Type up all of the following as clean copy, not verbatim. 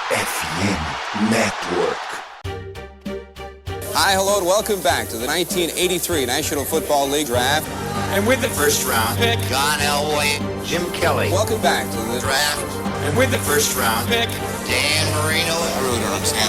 FM Network. Hi, hello, and welcome back to the 1983 National Football League Draft. And with the first round pick, John Elway, Jim Kelly. Welcome back to the draft. And with the first round pick, Dan Marino,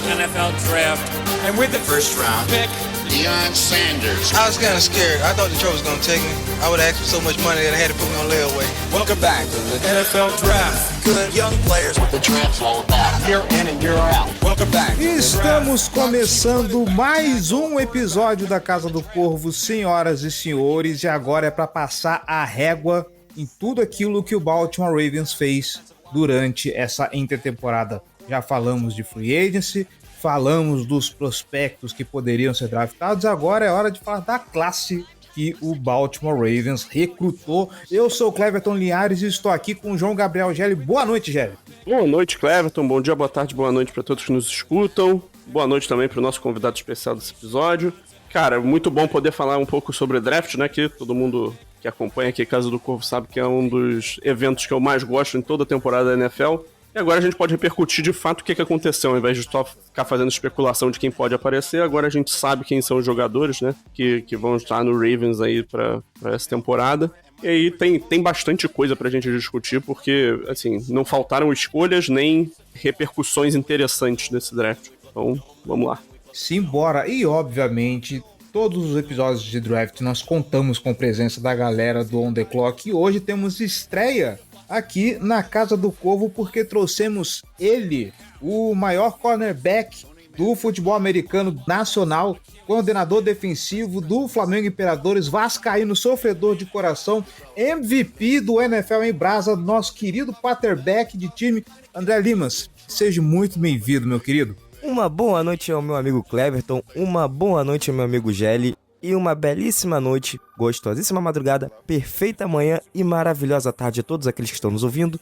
NFL draft. And with the first round pick, Deion Sanders. I was kind of scared. I thought Detroit was going to take me. I would have asked for so much money that I had to put me on layaway. Welcome back to the NFL draft. Good young players with the draft's all about. Year in and year out. Welcome back. Estamos começando mais um episódio da Casa do Corvo, senhoras e senhores, e agora é para passar a régua em tudo aquilo que o Baltimore Ravens fez durante essa intertemporada. Já falamos de free agency, falamos dos prospectos que poderiam ser draftados, agora é hora de falar da classe que o Baltimore Ravens recrutou. Eu sou o Cleverton Linhares e estou aqui com o João Gabriel Gelli. Boa noite, Gelli. Boa noite, Cleverton. Bom dia, boa tarde, boa noite para todos que nos escutam. Boa noite também para o nosso convidado especial desse episódio. Cara, muito bom poder falar um pouco sobre draft, né? Que todo mundo que acompanha aqui a Casa do Corvo sabe que é um dos eventos que eu mais gosto em toda a temporada da NFL. E agora a gente pode repercutir de fato o que aconteceu, ao invés de só ficar fazendo especulação de quem pode aparecer. Agora a gente sabe quem são os jogadores, né, que vão estar no Ravens aí pra essa temporada. E aí tem bastante coisa pra gente discutir, porque, assim, não faltaram escolhas nem repercussões interessantes desse draft. Então, vamos lá. Simbora! E, obviamente, todos os episódios de draft nós contamos com a presença da galera do On The Clock. E hoje temos estreia aqui na Casa do Corvo, porque trouxemos ele, o maior cornerback do futebol americano nacional, coordenador defensivo do Flamengo Imperadores, vascaíno, sofredor de coração, MVP do NFL em Brasa, nosso querido quarterback de time, André Limas. Seja muito bem-vindo, meu querido. Uma boa noite ao meu amigo Cleverton, uma boa noite ao meu amigo Gelli, e uma belíssima noite, gostosíssima madrugada, perfeita manhã e maravilhosa tarde a todos aqueles que estão nos ouvindo.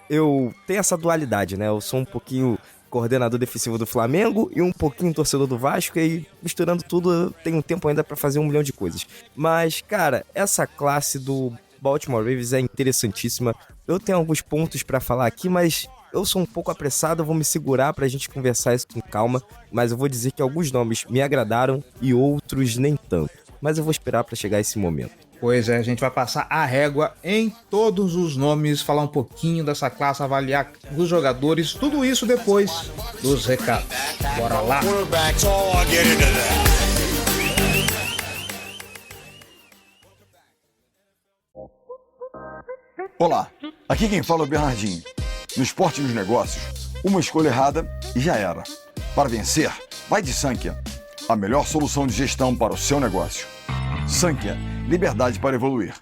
Eu tenho essa dualidade, né? Eu sou um pouquinho coordenador defensivo do Flamengo e um pouquinho torcedor do Vasco, e aí, misturando tudo, eu tenho tempo ainda pra fazer 1 milhão de coisas. Mas, cara, essa classe do Baltimore Ravens é interessantíssima. Eu tenho alguns pontos pra falar aqui, mas eu sou um pouco apressado, eu vou me segurar pra gente conversar isso com calma, mas eu vou dizer que alguns nomes me agradaram e outros nem tanto. Mas eu vou esperar pra chegar esse momento. Pois é, a gente vai passar a régua em todos os nomes, falar um pouquinho dessa classe, avaliar os jogadores, tudo isso depois dos recados. Bora lá! Olá, aqui quem fala é o Bernardinho. No esporte e nos negócios, uma escolha errada e já era. Para vencer, vai de Sankia, a melhor solução de gestão para o seu negócio. Sankia, liberdade para evoluir.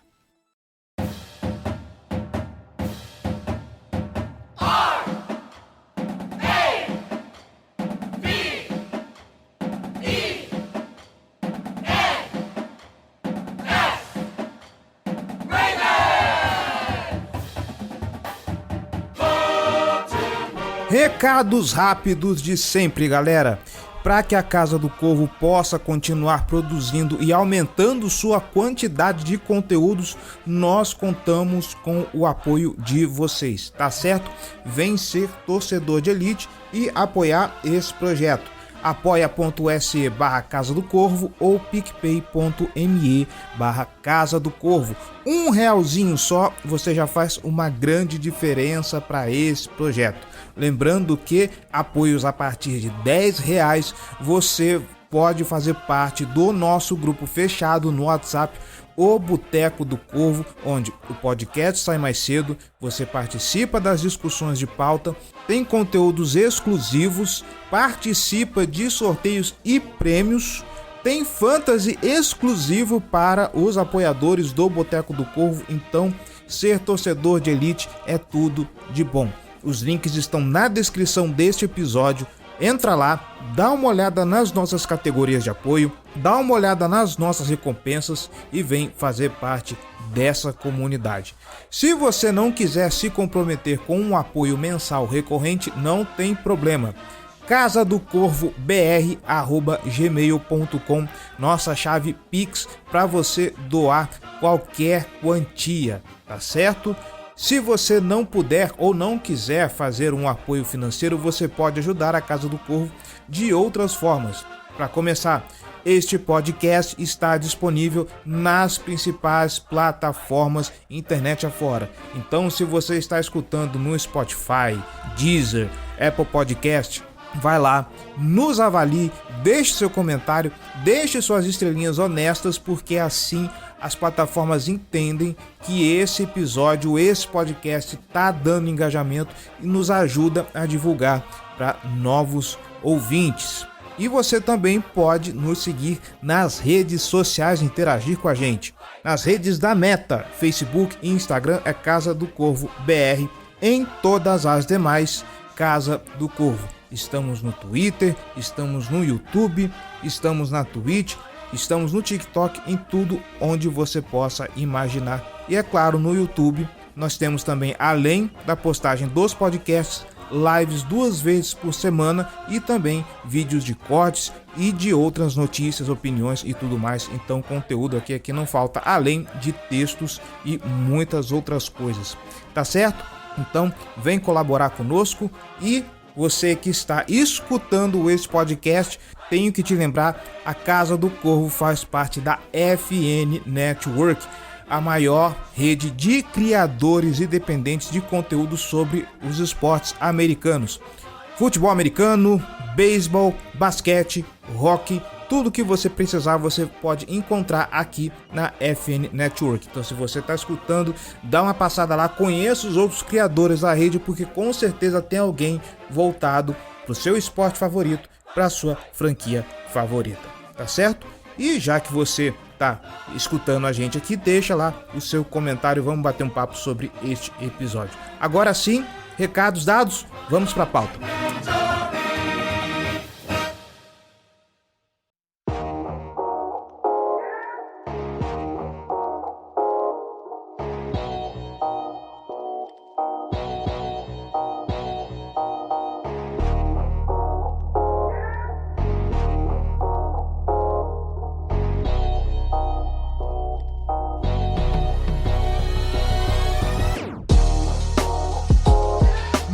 Recados rápidos de sempre, galera. Para que a Casa do Corvo possa continuar produzindo e aumentando sua quantidade de conteúdos, nós contamos com o apoio de vocês, tá certo? Vem ser torcedor de elite e apoiar esse projeto. apoia.se/Casa do Corvo ou picpay.me/Casa do Corvo. R$1 só, você já faz uma grande diferença para esse projeto. Lembrando que apoios a partir de R$10 você pode fazer parte do nosso grupo fechado no WhatsApp, o Boteco do Corvo, onde o podcast sai mais cedo, você participa das discussões de pauta, tem conteúdos exclusivos, participa de sorteios e prêmios, tem fantasy exclusivo para os apoiadores do Boteco do Corvo. Então, ser torcedor de elite é tudo de bom. Os links estão na descrição deste episódio. Entra lá, dá uma olhada nas nossas categorias de apoio, dá uma olhada nas nossas recompensas e vem fazer parte dessa comunidade. Se você não quiser se comprometer com um apoio mensal recorrente, não tem problema. casadocorvobr@gmail.com, nossa chave Pix para você doar qualquer quantia, tá certo? Se você não puder ou não quiser fazer um apoio financeiro, você pode ajudar a Casa do Corvo de outras formas. Para começar, este podcast está disponível nas principais plataformas internet afora. Então, se você está escutando no Spotify, Deezer, Apple Podcast, vai lá, nos avalie, deixe seu comentário, deixe suas estrelinhas honestas, porque assim as plataformas entendem que esse episódio, esse podcast está dando engajamento e nos ajuda a divulgar para novos ouvintes. E você também pode nos seguir nas redes sociais, interagir com a gente. Nas redes da Meta, Facebook e Instagram é Casa do Corvo BR. Em todas as demais, Casa do Corvo. Estamos no Twitter, estamos no YouTube, estamos na Twitch, estamos no TikTok, em tudo onde você possa imaginar. E é claro, no YouTube nós temos também, além da postagem dos podcasts, lives 2 vezes por semana e também vídeos de cortes e de outras notícias, opiniões e tudo mais. Então, conteúdo aqui não falta, além de textos e muitas outras coisas. Tá certo? Então, vem colaborar conosco. E você que está escutando esse podcast, tenho que te lembrar, a Casa do Corvo faz parte da FN Network, a maior rede de criadores independentes de conteúdo sobre os esportes americanos. Futebol americano, beisebol, basquete, hockey, tudo que você precisar você pode encontrar aqui na FN Network. Então, se você está escutando, dá uma passada lá, conheça os outros criadores da rede, porque com certeza tem alguém voltado para o seu esporte favorito, para a sua franquia favorita, tá certo? E já que você tá escutando a gente aqui, deixa lá o seu comentário, vamos bater um papo sobre este episódio. Agora sim, recados dados, vamos para a pauta.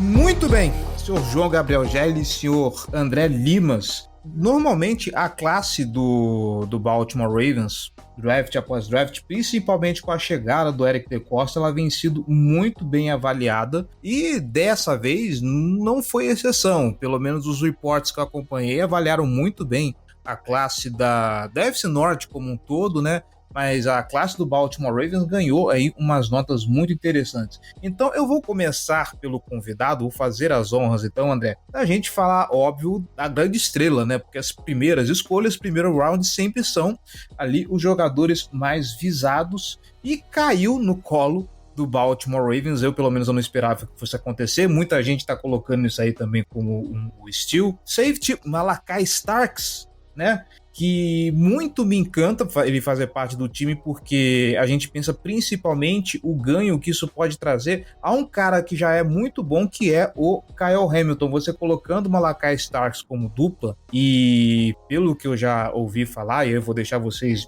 Muito bem, senhor João Gabriel Gelli, senhor André Limas. Normalmente a classe do Baltimore Ravens, draft após draft, principalmente com a chegada do Eric DeCosta, ela vem sido muito bem avaliada e dessa vez não foi exceção. Pelo menos os reports que eu acompanhei avaliaram muito bem a classe da FC Norte como um todo, né? Mas a classe do Baltimore Ravens ganhou aí umas notas muito interessantes. Então eu vou começar pelo convidado, vou fazer as honras então, André, da gente falar, óbvio, da grande estrela, né? Porque as primeiras escolhas, primeiro round, sempre são ali os jogadores mais visados, e caiu no colo do Baltimore Ravens. Eu pelo menos eu não esperava que fosse acontecer. Muita gente tá colocando isso aí também como um steal. Safety Malachi Starks, né? Que muito me encanta ele fazer parte do time, porque a gente pensa principalmente o ganho que isso pode trazer a um cara que já é muito bom, que é o Kyle Hamilton. Você colocando o Malachi Starks como dupla, e pelo que eu já ouvi falar, e eu vou deixar vocês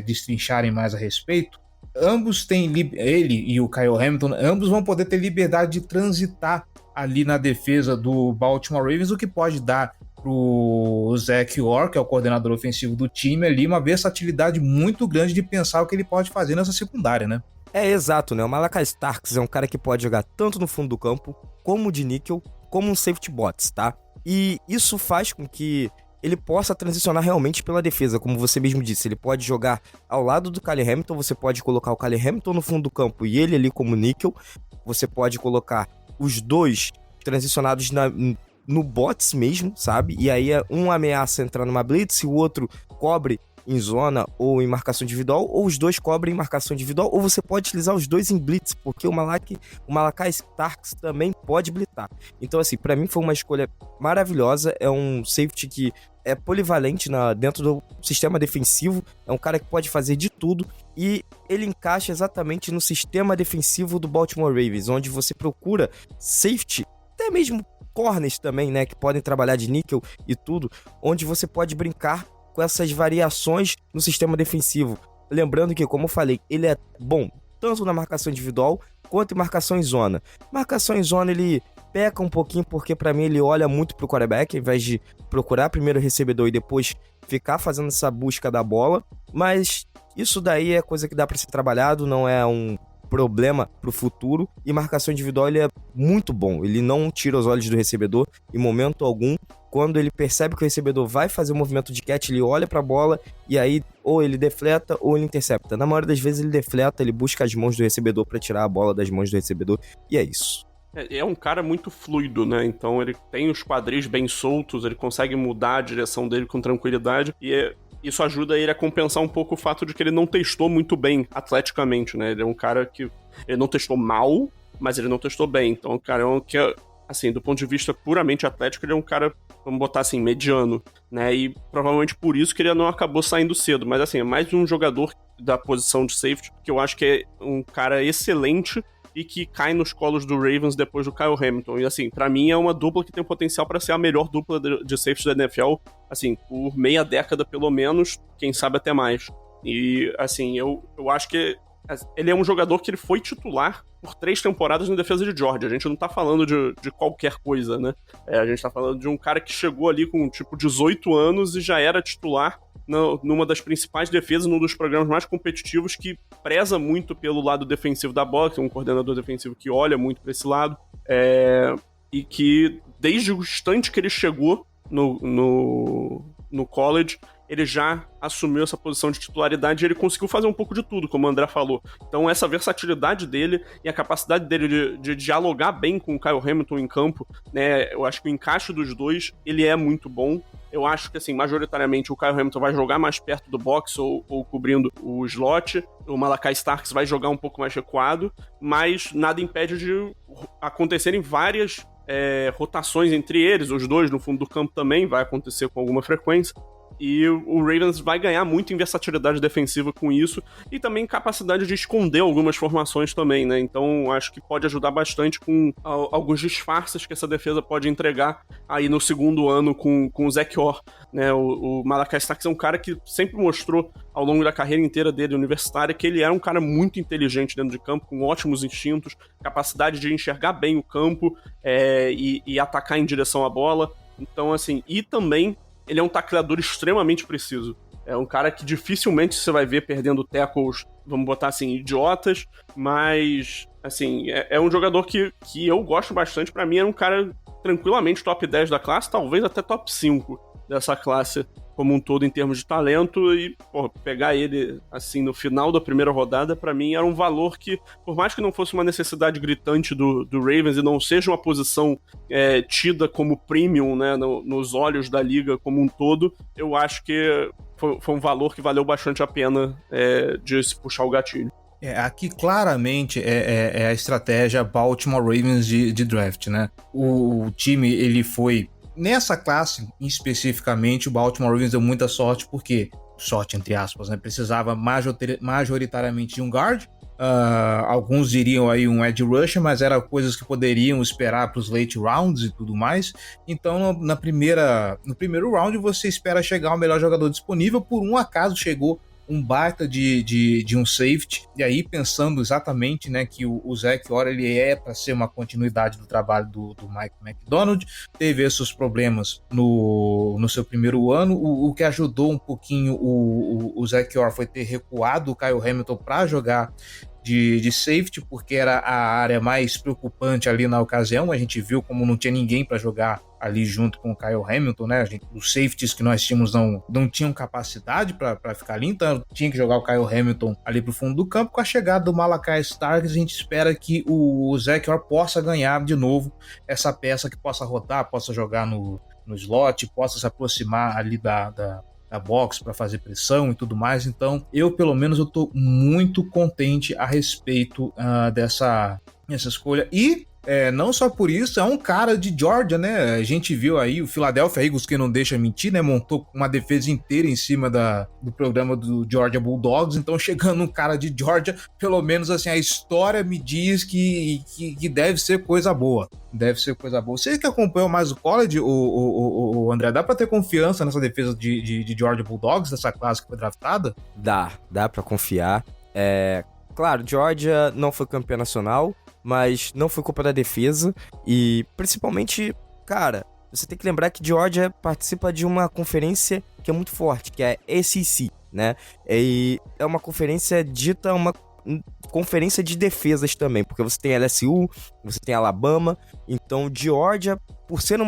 destrincharem mais a respeito, ambos têm, ele e o Kyle Hamilton, ambos vão poder ter liberdade de transitar ali na defesa do Baltimore Ravens, o que pode dar pro Zach Orr, que é o coordenador ofensivo do time, ali uma versatilidade muito grande de pensar o que ele pode fazer nessa secundária, né? É, exato, né? O Malachi Starks é um cara que pode jogar tanto no fundo do campo, como de níquel, como um safety box, tá? E isso faz com que ele possa transicionar realmente pela defesa, como você mesmo disse. Ele pode jogar ao lado do Kyle Hamilton, você pode colocar o Kyle Hamilton no fundo do campo e ele ali como níquel, você pode colocar os dois transicionados no bots mesmo, sabe? E aí um ameaça entrar numa blitz e o outro cobre em zona ou em marcação individual, ou os dois cobrem em marcação individual, ou você pode utilizar os dois em blitz, porque o Malachi Starks também pode blitzar. Então, assim, pra mim foi uma escolha maravilhosa. É um safety que é polivalente dentro do sistema defensivo, é um cara que pode fazer de tudo, e ele encaixa exatamente no sistema defensivo do Baltimore Ravens, onde você procura safety, até mesmo corners também, né, que podem trabalhar de níquel e tudo, onde você pode brincar com essas variações no sistema defensivo. Lembrando que, como eu falei, ele é bom tanto na marcação individual Quanto em marcação em zona. Marcação em zona ele peca um pouquinho porque pra mim ele olha muito pro quarterback, ao invés de procurar primeiro o recebedor e depois ficar fazendo essa busca da bola. Mas isso daí é coisa que dá pra ser trabalhado, não é um problema pro futuro. E marcação individual ele é muito bom, ele não tira os olhos do recebedor em momento algum. Quando ele percebe que o recebedor vai fazer o movimento de catch, ele olha pra bola e aí ou ele defleta ou ele intercepta. Na maioria das vezes ele defleta, ele busca as mãos do recebedor pra tirar a bola das mãos do recebedor e é isso. É um cara muito fluido, né? Então ele tem os quadris bem soltos, ele consegue mudar a direção dele com tranquilidade e isso ajuda ele a compensar um pouco o fato de que ele não testou muito bem atleticamente, né? Ele é um cara que ele não testou mal, mas ele não testou bem. Então, cara, é um que, assim, do ponto de vista puramente atlético, ele é um cara, vamos botar assim, mediano, né? E provavelmente por isso que ele não acabou saindo cedo. Mas, assim, é mais um jogador da posição de safety que eu acho que é um cara excelente e que cai nos colos do Ravens depois do Kyle Hamilton. E, assim, pra mim é uma dupla que tem potencial pra ser a melhor dupla de safety da NFL, assim, por meia década pelo menos, quem sabe até mais. E, assim, eu acho que ele é um jogador que ele foi titular por 3 temporadas na defesa de Georgia. A gente não tá falando de qualquer coisa, né? A gente tá falando de um cara que chegou ali com, tipo, 18 anos e já era titular numa das principais defesas, num dos programas mais competitivos, que preza muito pelo lado defensivo da bola, que é um coordenador defensivo que olha muito pra esse lado, e que desde o instante que ele chegou no college, ele já assumiu essa posição de titularidade e ele conseguiu fazer um pouco de tudo, como o André falou. Então essa versatilidade dele e a capacidade dele de dialogar bem com o Kyle Hamilton em campo, né, eu acho que o encaixe dos dois, ele é muito bom. Eu acho que, assim, majoritariamente o Kyle Hamilton vai jogar mais perto do box ou cobrindo o slot. O Malachi Starks vai jogar um pouco mais recuado, mas nada impede de acontecerem várias rotações entre eles. Os dois no fundo do campo também vai acontecer com alguma frequência. E o Ravens vai ganhar muito em versatilidade defensiva com isso e também capacidade de esconder algumas formações também, né? Então acho que pode ajudar bastante com alguns disfarces que essa defesa pode entregar aí no segundo ano com o Zach Orr, né? O Malachi Starks é um cara que sempre mostrou ao longo da carreira inteira dele universitária que ele era um cara muito inteligente dentro de campo, com ótimos instintos, capacidade de enxergar bem o campo e atacar em direção à bola. Então, assim, e também ele é um tacleador extremamente preciso. É um cara que dificilmente você vai ver perdendo tackles, vamos botar assim, idiotas, mas, assim, é um jogador que eu gosto bastante. Pra mim, é um cara tranquilamente top 10 da classe, talvez até top 5 dessa classe como um todo em termos de talento, e pegar ele assim no final da primeira rodada, pra mim era um valor que, por mais que não fosse uma necessidade gritante do Ravens e não seja uma posição tida como premium, né, nos olhos da liga como um todo, eu acho que foi um valor que valeu bastante a pena de se puxar o gatilho. Aqui claramente é a estratégia Baltimore Ravens de draft, né? O time, ele foi... Nessa classe, especificamente, o Baltimore Ravens deu muita sorte, porque, sorte entre aspas, né? Precisava majoritariamente de um guard. Alguns diriam aí um edge rusher, mas eram coisas que poderiam esperar para os late rounds e tudo mais. Então, no primeiro round, você espera chegar o melhor jogador disponível. Por um acaso, chegou um baita de um safety, e aí pensando exatamente, né, que o Zach Orr, ele para ser uma continuidade do trabalho do Mike McDonald, teve esses problemas no seu primeiro ano, o que ajudou um pouquinho o Zach Orr foi ter recuado o Kyle Hamilton para jogar de safety, porque era a área mais preocupante ali na ocasião. A gente viu como não tinha ninguém para jogar ali junto com o Kyle Hamilton, né? Os safeties que nós tínhamos não tinham capacidade para ficar ali, então tinha que jogar o Kyle Hamilton ali pro fundo do campo. Com a chegada do Malachi Starks, a gente espera que o Zach Orr possa ganhar de novo essa peça, que possa rodar, possa jogar no slot, possa se aproximar ali da box para fazer pressão e tudo mais. Então eu tô muito contente a respeito dessa escolha. E não só por isso, é um cara de Georgia, né? A gente viu aí o Philadelphia Eagles, que não deixa mentir, né? Montou uma defesa inteira em cima do programa do Georgia Bulldogs. Então, chegando um cara de Georgia, pelo menos assim, a história me diz que deve ser coisa boa. Deve ser coisa boa. Você que acompanhou mais o college, o André, dá pra ter confiança nessa defesa de Georgia Bulldogs, dessa classe que foi draftada? Dá pra confiar. claro, Georgia não foi campeã nacional, mas não foi culpa da defesa. E principalmente, cara, você tem que lembrar que Georgia participa de uma conferência que é muito forte, que é a SEC, né? E é uma conferência dita uma conferência de defesas também, porque você tem LSU, você tem Alabama. Então, Georgia, por ser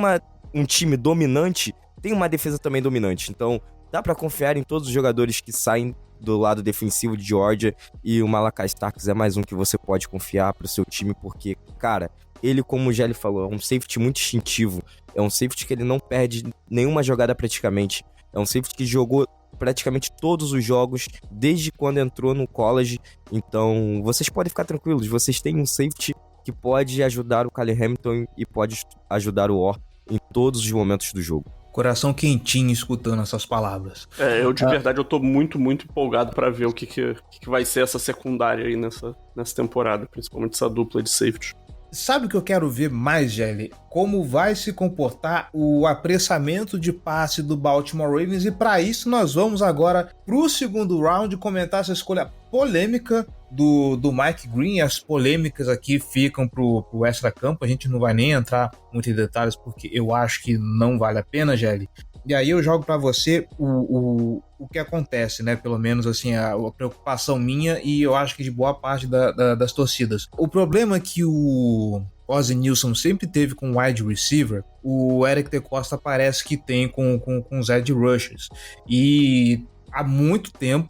um time dominante, tem uma defesa também dominante. Então, dá pra confiar em todos os jogadores que saem do lado defensivo de Georgia, e o Malachi Starks é mais um que você pode confiar pro seu time, porque, cara, ele, como o Gelli falou, é um safety muito instintivo, é um safety que ele não perde nenhuma jogada praticamente, é um safety que jogou praticamente todos os jogos desde quando entrou no college. Então, vocês podem ficar tranquilos, vocês têm um safety que pode ajudar o Kyle Hamilton e pode ajudar o Orr em todos os momentos do jogo. Coração quentinho escutando essas palavras. Eu de verdade eu tô muito, muito empolgado pra ver o que vai ser essa secundária aí nessa temporada, principalmente essa dupla de safety. Sabe o que eu quero ver mais, Gelli? Como vai se comportar o apressamento de passe do Baltimore Ravens, e para isso nós vamos agora pro segundo round comentar essa escolha polêmica do Mike Green. As polêmicas aqui ficam pro extra-campo, a gente não vai nem entrar muito em detalhes porque eu acho que não vale a pena, Gelli. E aí eu jogo para você o que acontece, né? Pelo menos assim, a preocupação minha, e eu acho que de boa parte das torcidas. O problema que o Ozzie Nilsson sempre teve com wide receiver, o Eric DeCosta parece que tem com os edge rushers. E há muito tempo,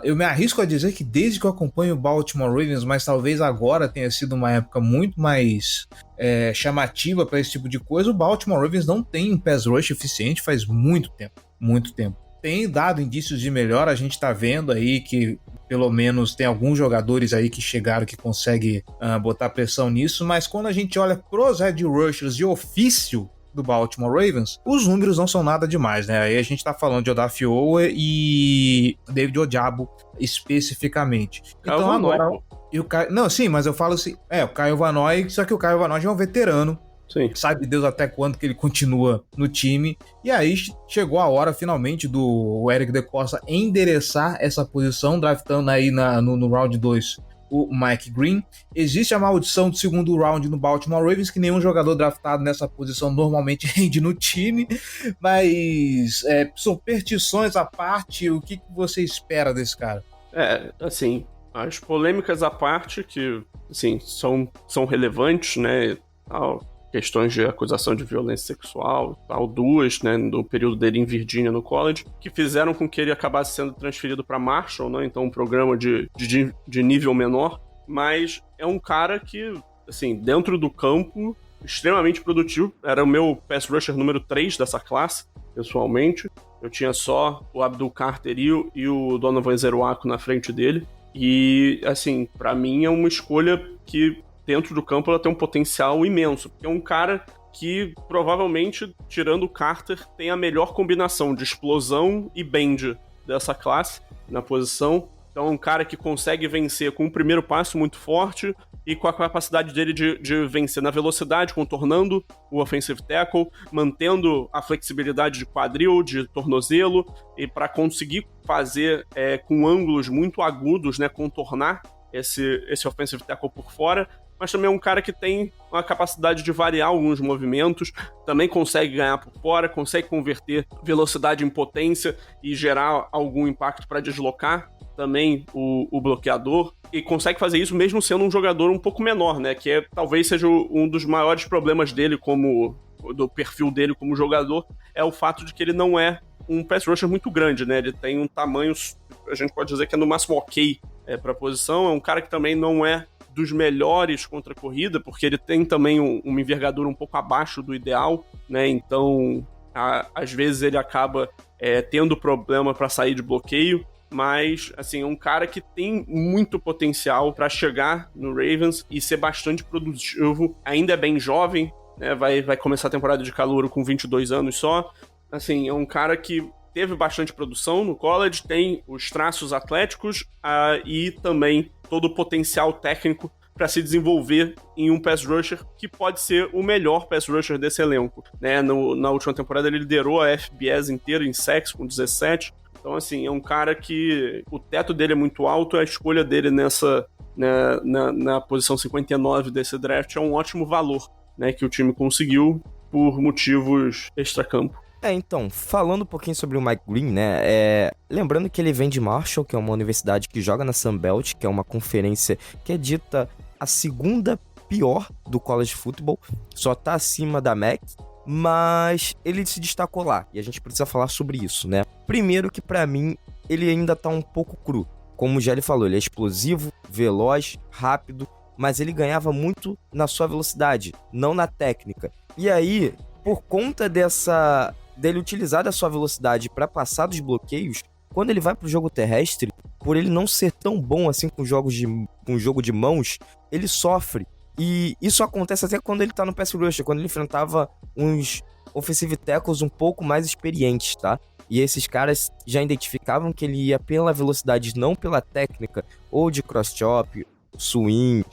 eu me arrisco a dizer que desde que eu acompanho o Baltimore Ravens, mas talvez agora tenha sido uma época muito mais chamativa para esse tipo de coisa, o Baltimore Ravens não tem um pass rush eficiente faz muito tempo. Tem dado indícios de melhora, a gente tá vendo aí que pelo menos tem alguns jogadores aí que chegaram que conseguem botar pressão nisso, mas quando a gente olha pros edge rushers de ofício do Baltimore Ravens, os números não são nada demais, né? Aí a gente tá falando de Odafe e David Ojabo especificamente. Então agora... Não, sim, mas eu falo assim, o Kyle Van Noy, só que o Kyle Van Noy já é um veterano. Sim. Sabe Deus até quando que ele continua no time. E aí chegou a hora finalmente do Eric DeCosta endereçar essa posição, draftando aí no round 2 o Mike Green. Existe a maldição do segundo round no Baltimore Ravens, que nenhum jogador draftado nessa posição normalmente rende no time, mas superstições à parte, o que você espera desse cara? Assim, as polêmicas à parte que, assim, são relevantes, né, questões de acusação de violência sexual, duas, né, no período dele em Virgínia, no college, que fizeram com que ele acabasse sendo transferido para Marshall, né, então um programa de nível menor, mas é um cara que, assim, dentro do campo, extremamente produtivo, era o meu pass rusher número 3 dessa classe, pessoalmente, eu tinha só o Abdul Carter e o Donovan Zeruaco na frente dele, e, assim, para mim é uma escolha que dentro do campo ela tem um potencial imenso, porque é um cara que provavelmente, tirando o Carter, tem a melhor combinação de explosão e bend dessa classe na posição. Então é um cara que consegue vencer com um primeiro passo muito forte e com a capacidade dele de vencer na velocidade, contornando o offensive tackle, mantendo a flexibilidade de quadril, de tornozelo, e para conseguir fazer com ângulos muito agudos, né, contornar esse offensive tackle por fora, mas também é um cara que tem uma capacidade de variar alguns movimentos, também consegue ganhar por fora, consegue converter velocidade em potência e gerar algum impacto para deslocar também o bloqueador, e consegue fazer isso mesmo sendo um jogador um pouco menor, né, que talvez seja um dos maiores problemas dele, do perfil dele como jogador, é o fato de que ele não é um pass rusher muito grande, né, ele tem um tamanho, a gente pode dizer que é no máximo ok para a posição, é um cara que também não é dos melhores contra a corrida, porque ele tem também uma envergadura um pouco abaixo do ideal, né? Então, às vezes ele acaba tendo problema para sair de bloqueio, mas, assim, é um cara que tem muito potencial para chegar no Ravens e ser bastante produtivo, ainda é bem jovem, né? Vai começar a temporada de calouro com 22 anos só, assim, é um cara que teve bastante produção no college, tem os traços atléticos e também todo o potencial técnico para se desenvolver em um pass rusher que pode ser o melhor pass rusher desse elenco, né? Na última temporada ele liderou a FBS inteira em sacks com 17, Então, assim, é um cara que o teto dele é muito alto, a escolha dele na posição 59 desse draft é um ótimo valor, né, que o time conseguiu por motivos extracampo. Então, falando um pouquinho sobre o Mike Green, né, lembrando que ele vem de Marshall, que é uma universidade que joga na Sun Belt, que é uma conferência que é dita a segunda pior do college football, só tá acima da MAC, mas ele se destacou lá, e a gente precisa falar sobre isso, né. Primeiro que pra mim, ele ainda tá um pouco cru. Como o Gelli falou, ele é explosivo, veloz, rápido, mas ele ganhava muito na sua velocidade, não na técnica. E aí, por conta dele utilizar a sua velocidade para passar dos bloqueios, quando ele vai pro jogo terrestre, por ele não ser tão bom assim com jogo de mãos, ele sofre. E isso acontece até quando ele tá no pass rush, quando ele enfrentava uns offensive tackles um pouco mais experientes, tá? E esses caras já identificavam que ele ia pela velocidade, não pela técnica, ou de cross-chop, swing,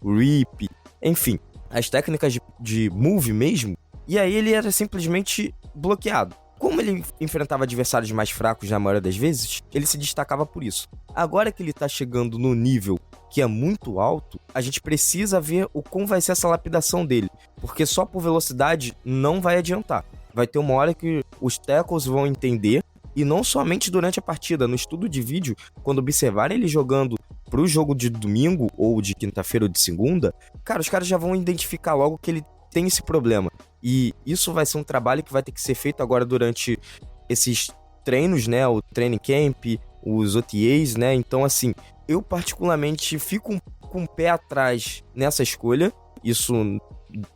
rip, enfim, as técnicas de move mesmo, e aí ele era simplesmente bloqueado. Como ele enfrentava adversários mais fracos na maioria das vezes, ele se destacava por isso. Agora que ele tá chegando no nível que é muito alto, a gente precisa ver o como vai ser essa lapidação dele, porque só por velocidade não vai adiantar. Vai ter uma hora que os tackles vão entender, e não somente durante a partida, no estudo de vídeo, quando observarem ele jogando pro jogo de domingo, ou de quinta-feira ou de segunda, cara, os caras já vão identificar logo que ele tem esse problema. E isso vai ser um trabalho que vai ter que ser feito agora durante esses treinos, né, o training camp, os OTAs, né, então assim, eu particularmente fico com o pé atrás nessa escolha, isso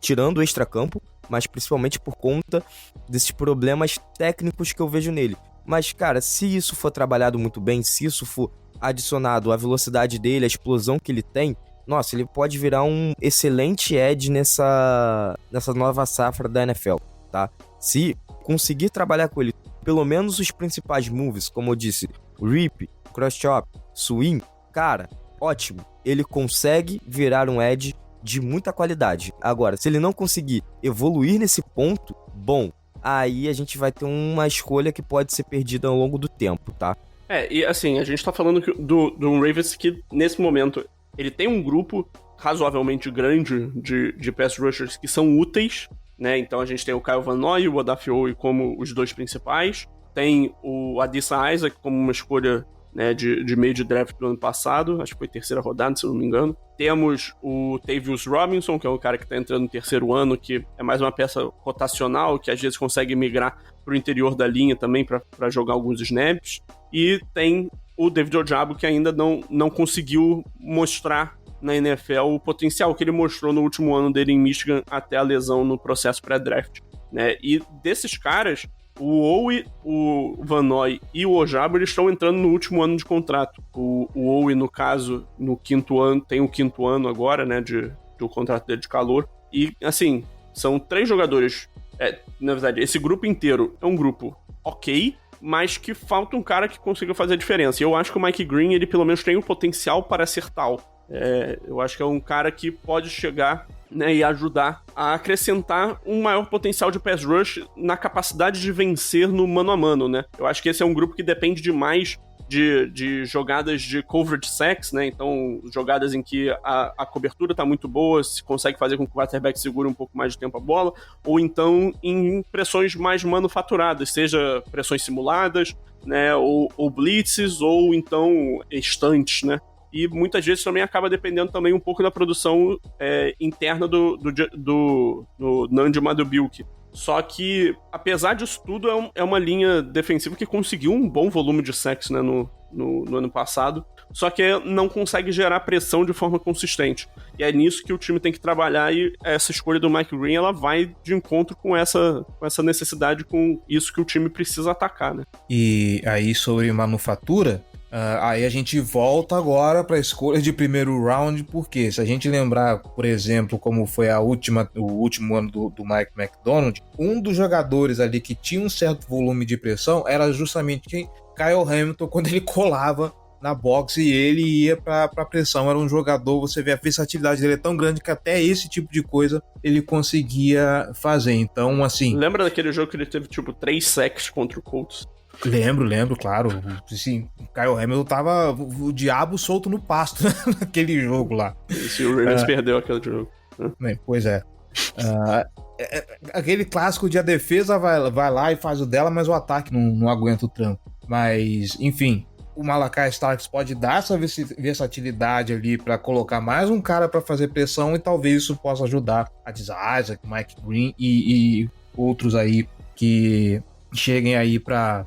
tirando o extracampo, mas principalmente por conta desses problemas técnicos que eu vejo nele. Mas, cara, se isso for trabalhado muito bem, se isso for adicionado à velocidade dele, à explosão que ele tem, nossa, ele pode virar um excelente edge nessa nova safra da NFL, tá? Se conseguir trabalhar com ele, pelo menos os principais moves, como eu disse, rip, cross-chop, swing, cara, ótimo. Ele consegue virar um edge de muita qualidade. Agora, se ele não conseguir evoluir nesse ponto, bom, aí a gente vai ter uma escolha que pode ser perdida ao longo do tempo, tá? E assim, a gente tá falando do Ravens que, nesse momento, ele tem um grupo razoavelmente grande de pass rushers que são úteis, né? Então a gente tem o Kyle Van Noy e o Odafe como os dois principais. Tem o Adisa Isaac como uma escolha, né, de meio de draft do ano passado, acho que foi terceira rodada, se eu não me engano. Temos o Tavius Robinson, que é um cara que está entrando no terceiro ano, que é mais uma peça rotacional, que às vezes consegue migrar para o interior da linha também para jogar alguns snaps. E tem o David Ojabo, que ainda não conseguiu mostrar na NFL o potencial que ele mostrou no último ano dele em Michigan até a lesão no processo pré-draft, né? E desses caras, o Owe, o Van Noy e o Ojabo, eles estão entrando no último ano de contrato. O Owe, no caso, no quinto ano, tem o quinto ano agora, né, do contrato dele de calor. E, assim, são 3 jogadores. Na verdade, esse grupo inteiro é um grupo ok, mas que falta um cara que consiga fazer a diferença. E eu acho que o Mike Green, ele pelo menos tem o potencial para ser tal. Eu acho que é um cara que pode chegar, né, e ajudar a acrescentar um maior potencial de pass rush na capacidade de vencer no mano a mano, né? Eu acho que esse é um grupo que depende demais de jogadas de coverage sacks, né? Então, jogadas em que a cobertura tá muito boa, se consegue fazer com que o quarterback segure um pouco mais de tempo a bola, ou então em pressões mais manufaturadas, seja pressões simuladas, né, ou blitzes, ou então estantes, né? E muitas vezes também acaba dependendo também um pouco da produção interna do Nandi Madubuike. Só que, apesar disso tudo, é uma linha defensiva que conseguiu um bom volume de sacks, né, no ano passado, só que não consegue gerar pressão de forma consistente. E é nisso que o time tem que trabalhar, e essa escolha do Mike Green, ela vai de encontro com essa necessidade, com isso que o time precisa atacar, né? E aí, sobre manufatura, aí a gente volta agora para a escolha de primeiro round, porque se a gente lembrar, por exemplo, como foi o último ano do Mike McDonald, um dos jogadores ali que tinha um certo volume de pressão era justamente Kyle Hamilton, quando ele colava na box e ele ia para pressão. Era um jogador, você vê a versatilidade dele é tão grande que até esse tipo de coisa ele conseguia fazer. Então, assim... Lembra daquele jogo que ele teve, 3 sacks contra o Colts? Lembro, claro. Sim, o Kyle Hamilton tava o diabo solto no pasto, né? Naquele jogo lá. Se o Ravens perdeu aquele jogo. Pois é. Aquele clássico de a defesa vai lá e faz o dela, mas o ataque não aguenta o tranco. Mas, enfim, o Malachi Starks pode dar essa versatilidade ali para colocar mais um cara para fazer pressão e talvez isso possa ajudar a Isaac, Mike Green e outros aí que cheguem aí para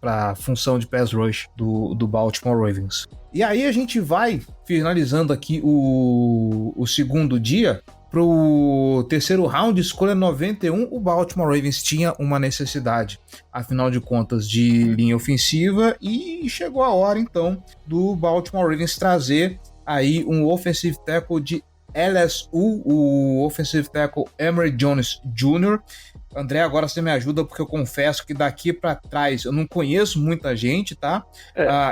a função de pass rush do Baltimore Ravens. E aí a gente vai finalizando aqui o segundo dia. Pro terceiro round, escolha 91, o Baltimore Ravens tinha uma necessidade, afinal de contas, de linha ofensiva, e chegou a hora, então, do Baltimore Ravens trazer aí um offensive tackle de LSU, o offensive tackle Emory Jones Jr. André, agora você me ajuda, porque eu confesso que daqui para trás eu não conheço muita gente, tá?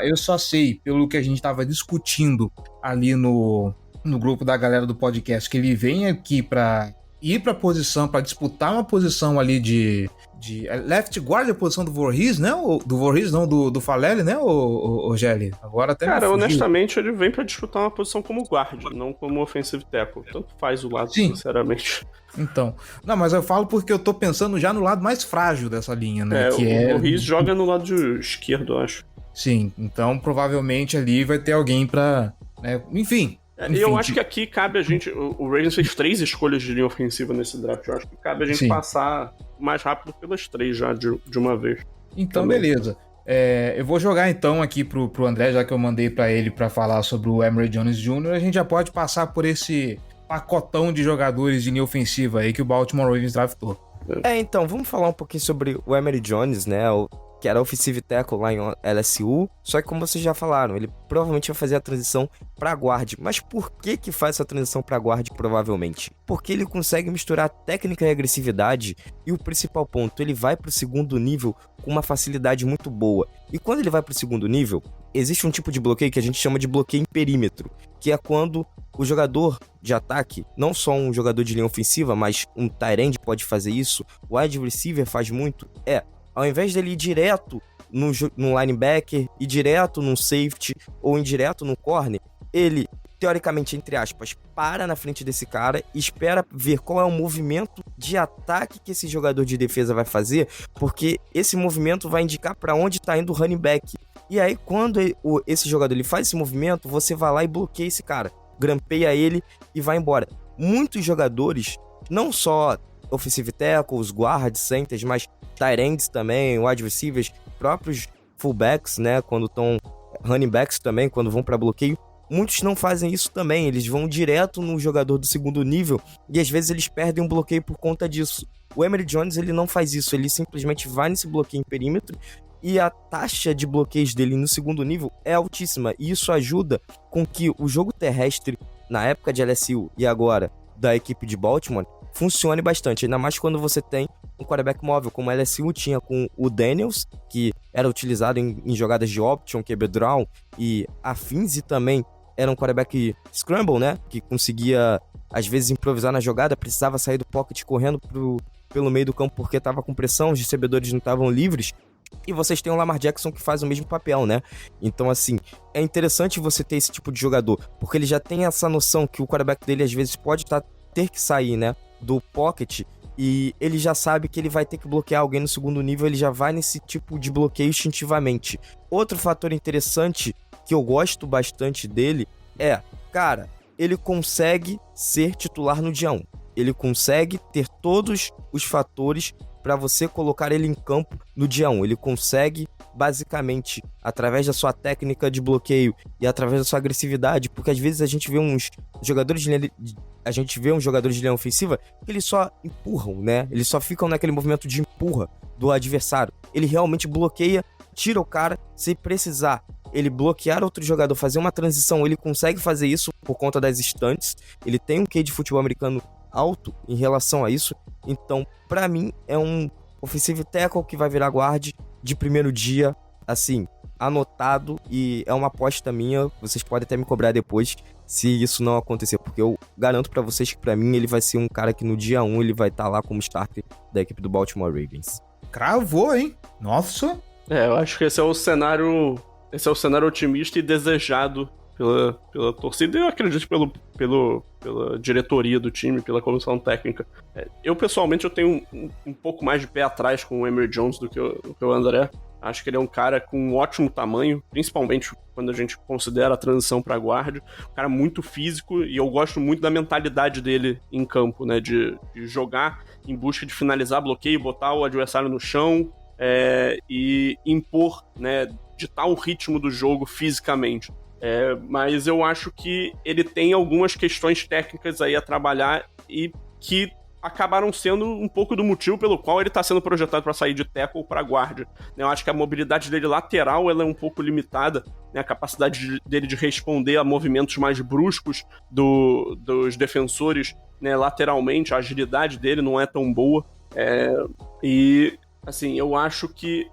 Eu só sei, pelo que a gente estava discutindo ali no grupo da galera do podcast, que ele vem aqui para ir para posição, para disputar uma posição ali de left guard, a posição do Voorhees, né? Do Voorhees, não, do Faalele, né, o Gelli? Agora até cara, honestamente, ele vem para disputar uma posição como guard, não como offensive tackle. Tanto faz o lado, sim, sinceramente. Então, não, mas eu falo porque eu tô pensando já no lado mais frágil dessa linha, né? O Voorhees joga no lado esquerdo, eu acho. Sim, então provavelmente ali vai ter alguém para, né, enfim, eu acho que aqui cabe a gente... O Ravens fez 3 escolhas de linha ofensiva nesse draft. Eu acho que cabe a gente passar mais rápido pelas 3 já de uma vez. Então, beleza. Eu vou jogar então aqui pro André, já que eu mandei para ele para falar sobre o Emory Jones Jr. A gente já pode passar por esse pacotão de jogadores de linha ofensiva aí que o Baltimore Ravens draftou. Então, vamos falar um pouquinho sobre o Emory Jones, né? Que era offensive tackle lá em LSU, só que como vocês já falaram, ele provavelmente vai fazer a transição para guard. Mas por que faz essa transição para guard provavelmente? Porque ele consegue misturar técnica e agressividade, e o principal ponto, ele vai para o segundo nível com uma facilidade muito boa. E quando ele vai para o segundo nível, existe um tipo de bloqueio que a gente chama de bloqueio em perímetro, que é quando o jogador de ataque, não só um jogador de linha ofensiva, mas um tight end pode fazer isso, o wide receiver faz muito, ao invés dele ir direto no linebacker, ir direto no safety ou ir direto no corner, ele, teoricamente, entre aspas, para na frente desse cara e espera ver qual é o movimento de ataque que esse jogador de defesa vai fazer, porque esse movimento vai indicar para onde está indo o running back. E aí, quando esse jogador ele faz esse movimento, você vai lá e bloqueia esse cara, grampeia ele e vai embora. Muitos jogadores, não só offensive tackles, guards, centers, mas tight ends também, wide receivers, próprios fullbacks, né, quando estão running backs também, quando vão para bloqueio, muitos não fazem isso também, eles vão direto no jogador do segundo nível e às vezes eles perdem um bloqueio por conta disso. O Emory Jones, ele não faz isso, ele simplesmente vai nesse bloqueio em perímetro e a taxa de bloqueios dele no segundo nível é altíssima, e isso ajuda com que o jogo terrestre, na época de LSU e agora da equipe de Baltimore, funcione bastante, ainda mais quando você tem um quarterback móvel, como a LSU tinha com o Daniels, que era utilizado em jogadas de option, QB draw e afins, e também era um quarterback scramble, né, que conseguia às vezes improvisar na jogada, precisava sair do pocket correndo pelo meio do campo porque estava com pressão, os recebedores não estavam livres. E vocês têm o Lamar Jackson que faz o mesmo papel, né? Então, assim, é interessante você ter esse tipo de jogador, porque ele já tem essa noção que o quarterback dele às vezes pode ter que sair, né, do pocket, e ele já sabe que ele vai ter que bloquear alguém no segundo nível, ele já vai nesse tipo de bloqueio instintivamente. Outro fator interessante que eu gosto bastante dele cara, ele consegue ser titular no dia 1. Ele consegue ter todos os fatores para você colocar ele em campo no dia 1. Ele consegue, basicamente, através da sua técnica de bloqueio e através da sua agressividade, porque às vezes a gente vê uns jogadores de linha ofensiva que eles só empurram, né? Eles só ficam naquele movimento de empurra do adversário. Ele realmente bloqueia, tira o cara, se precisar ele bloquear outro jogador, fazer uma transição, ele consegue fazer isso por conta das estantes. Ele tem um QI de futebol americano alto em relação a isso. Então, pra mim, é um offensive tackle que vai virar guard de primeiro dia, assim, anotado, e é uma aposta minha. Vocês podem até me cobrar depois se isso não acontecer, porque eu garanto pra vocês que pra mim ele vai ser um cara que no dia 1 ele vai estar lá como starter da equipe do Baltimore Ravens. Cravou, hein? Nossa! Eu acho que esse é o cenário otimista e desejado pela torcida, e eu acredito pela diretoria do time, pela comissão técnica. Eu, pessoalmente, eu tenho um pouco mais de pé atrás com o Emory Jones do que o André. Acho que ele é um cara com um ótimo tamanho, principalmente quando a gente considera a transição para guarda. Um cara muito físico, e eu gosto muito da mentalidade dele em campo, né? De jogar em busca de finalizar bloqueio, botar o adversário no chão e impor, né? Ditar o ritmo do jogo fisicamente. Mas eu acho que ele tem algumas questões técnicas aí a trabalhar e que acabaram sendo um pouco do motivo pelo qual ele está sendo projetado para sair de tackle para guarda. Eu acho que a mobilidade dele lateral ela é um pouco limitada, né? A capacidade dele de responder a movimentos mais bruscos dos defensores, né? Lateralmente, a agilidade dele não é tão boa. E, assim, eu acho que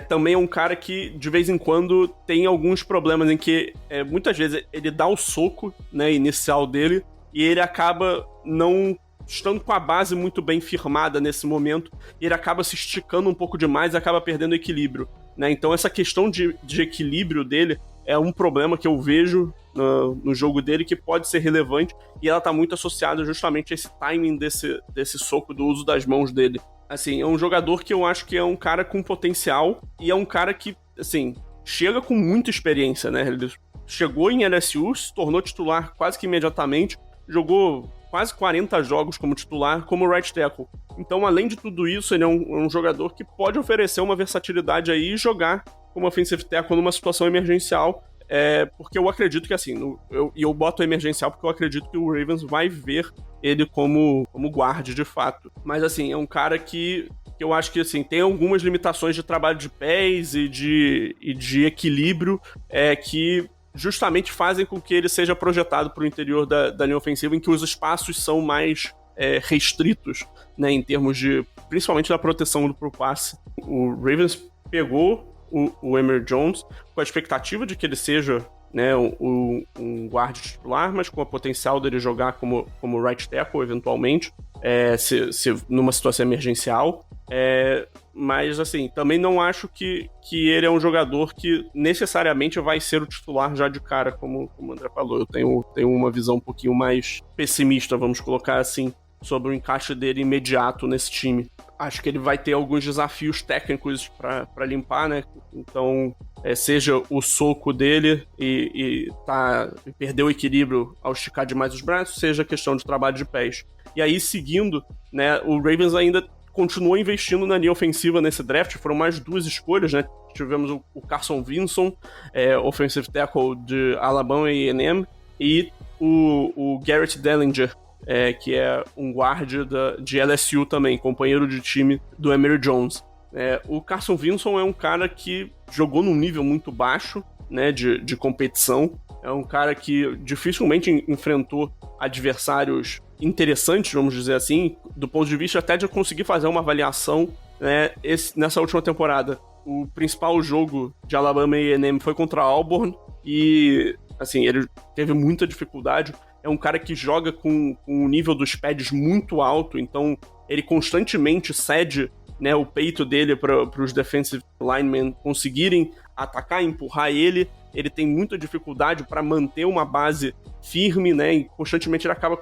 também é um cara que, de vez em quando, tem alguns problemas em que, muitas vezes, ele dá o soco, né, inicial dele e ele acaba não estando com a base muito bem firmada nesse momento, e ele acaba se esticando um pouco demais e acaba perdendo equilíbrio, né? Então essa questão de equilíbrio dele é um problema que eu vejo no jogo dele que pode ser relevante, e ela tá muito associada justamente a esse timing desse soco, do uso das mãos dele. Assim, é um jogador que eu acho que é um cara com potencial, e é um cara que, assim, chega com muita experiência, né? Ele chegou em LSU, se tornou titular quase que imediatamente, jogou quase 40 jogos como titular, como right tackle. Então, além de tudo isso, ele é um jogador que pode oferecer uma versatilidade aí e jogar como offensive tackle numa situação emergencial, porque eu acredito que, assim, eu boto emergencial porque eu acredito que o Ravens vai ver ele como guarde, de fato. Mas, assim, é um cara que eu acho que, assim, tem algumas limitações de trabalho de pés e de equilíbrio que justamente fazem com que ele seja projetado para o interior da linha ofensiva, em que os espaços são mais restritos, né, em termos de, principalmente da proteção pro passe. O Ravens pegou o Emory Jones com a expectativa de que ele seja, né, um guarda titular, mas com o potencial dele jogar como right tackle, eventualmente, se numa situação emergencial. Mas, assim, também não acho que ele é um jogador que necessariamente vai ser o titular já de cara, como o André falou. Eu tenho uma visão um pouquinho mais pessimista, vamos colocar assim, sobre o encaixe dele imediato nesse time. Acho que ele vai ter alguns desafios técnicos para limpar, né? Então, seja o soco dele e perder o equilíbrio ao esticar demais os braços, seja a questão de trabalho de pés. E aí, seguindo, né, o Ravens ainda continuou investindo na linha ofensiva nesse draft. Foram mais 2 escolhas, né? Tivemos o Carson Vinson, offensive tackle de Alabama A&M, e o Garrett Dellinger, que é um guarda de LSU também, companheiro de time do Emory Jones. O Carson Vinson é um cara que jogou num nível muito baixo, né, de competição. É um cara que dificilmente enfrentou adversários interessantes, vamos dizer assim, do ponto de vista até de conseguir fazer uma avaliação, né, nessa última temporada. O principal jogo de Alabama A&M foi contra Auburn e, assim, ele teve muita dificuldade. É um cara que joga com o nível dos pads muito alto, então ele constantemente cede, né, o peito dele para os defensive linemen conseguirem atacar e empurrar ele. Ele tem muita dificuldade para manter uma base firme, né, e constantemente ele acaba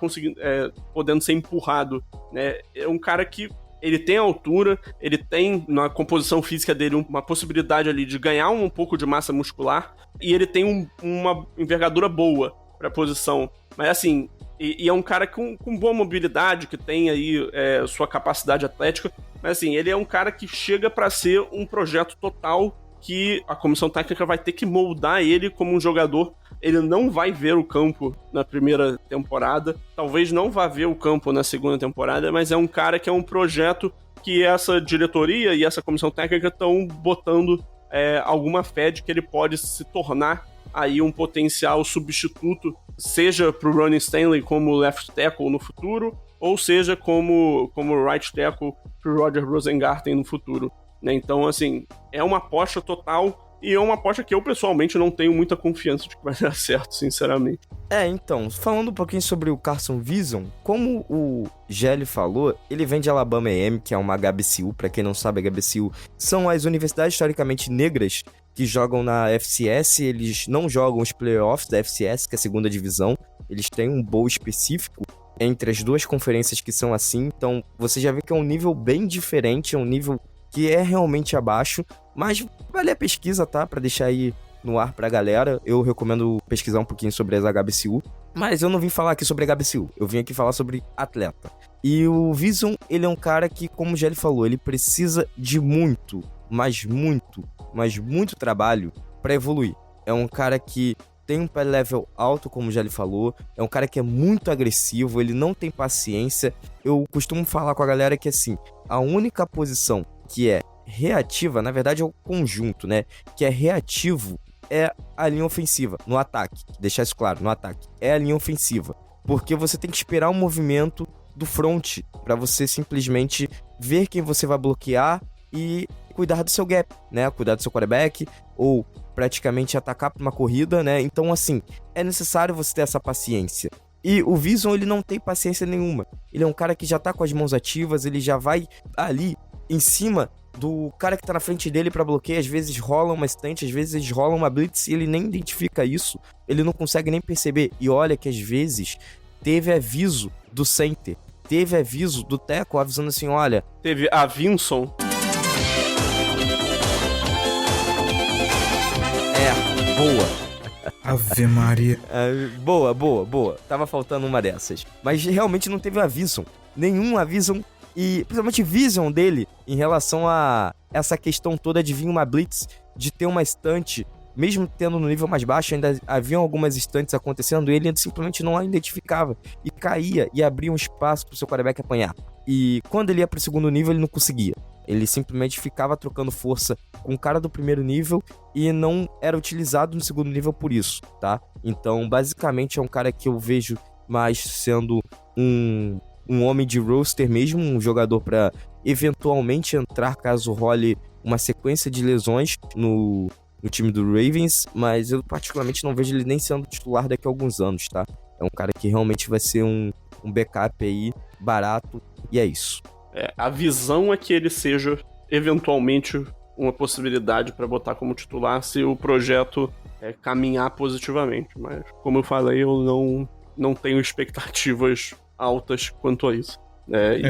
podendo ser empurrado, né. É um cara que ele tem altura, ele tem na composição física dele uma possibilidade ali de ganhar um pouco de massa muscular, e ele tem uma envergadura boa para a posição. Mas, assim, e é um cara com boa mobilidade, que tem aí sua capacidade atlética, mas, assim, ele é um cara que chega para ser um projeto total que a comissão técnica vai ter que moldar ele como um jogador. Ele não vai ver o campo na primeira temporada, talvez não vá ver o campo na segunda temporada, mas é um cara que é um projeto que essa diretoria e essa comissão técnica estão botando alguma fé de que ele pode se tornar aí um potencial substituto, seja para o Ronnie Stanley como left tackle no futuro, ou seja como right tackle para o Roger Rosengarten no futuro. Então, assim, é uma aposta total E é uma aposta que eu, pessoalmente, não tenho muita confiança de que vai dar certo, sinceramente. Então, falando um pouquinho sobre o Carson Wiesen, como o Gelli falou, ele vem de Alabama A&M, que é uma HBCU. Pra quem não sabe, HBCU são as universidades historicamente negras que jogam na FCS. Eles não jogam os playoffs da FCS, que é a segunda divisão. Eles têm um bowl específico entre as duas conferências que são assim. Então, você já vê que é um nível bem diferente, é um nível que é realmente abaixo, mas vale a pesquisa, tá? Pra deixar aí no ar pra galera. Eu recomendo pesquisar um pouquinho sobre as HBCU, mas eu não vim falar aqui sobre HBCU, eu vim aqui falar sobre atleta. E o Wiesen, ele é um cara que, como o Gelli falou, ele precisa de muito trabalho pra evoluir. É um cara que tem um pé level alto, como o Gelli falou, é um cara que é muito agressivo, ele não tem paciência. Eu costumo falar com a galera que, assim, a única posição que é reativa, na verdade é o conjunto, né, que é reativo, é a linha ofensiva, no ataque. Deixar isso claro, no ataque. É a linha ofensiva. Porque você tem que esperar o movimento do front pra você simplesmente ver quem você vai bloquear e cuidar do seu gap, né? Cuidar do seu quarterback ou praticamente atacar pra uma corrida, né? Então, assim, é necessário você ter essa paciência. E o Wiesen, ele não tem paciência nenhuma. Ele é um cara que já tá com as mãos ativas, ele já vai ali em cima do cara que tá na frente dele pra bloqueio. Às vezes rola uma stunt, às vezes rola uma blitz e ele nem identifica isso, ele não consegue nem perceber. E olha que às vezes teve aviso do center, teve aviso do tackle avisando assim, olha... Teve a Vinson. Boa. Ave Maria. Boa. Tava faltando uma dessas. Mas realmente não teve aviso. Nenhum aviso. E principalmente Wiesen dele em relação a essa questão toda de vir uma blitz, de ter uma estante, mesmo tendo no nível mais baixo, ainda haviam algumas estantes acontecendo, e ele simplesmente não a identificava. E caía e abria um espaço pro seu quarterback apanhar. E quando ele ia pro segundo nível, ele não conseguia. Ele simplesmente ficava trocando força com o cara do primeiro nível e não era utilizado no segundo nível por isso, tá? Então, basicamente, é um cara que eu vejo mais sendo um homem de roster mesmo, um jogador para eventualmente entrar caso role uma sequência de lesões no time do Ravens, mas eu particularmente não vejo ele nem sendo titular daqui a alguns anos, tá? É um cara que realmente vai ser um backup aí, barato, e é isso. A visão é que ele seja eventualmente uma possibilidade para botar como titular se o projeto caminhar positivamente, mas como eu falei, eu não tenho expectativas altas quanto a isso.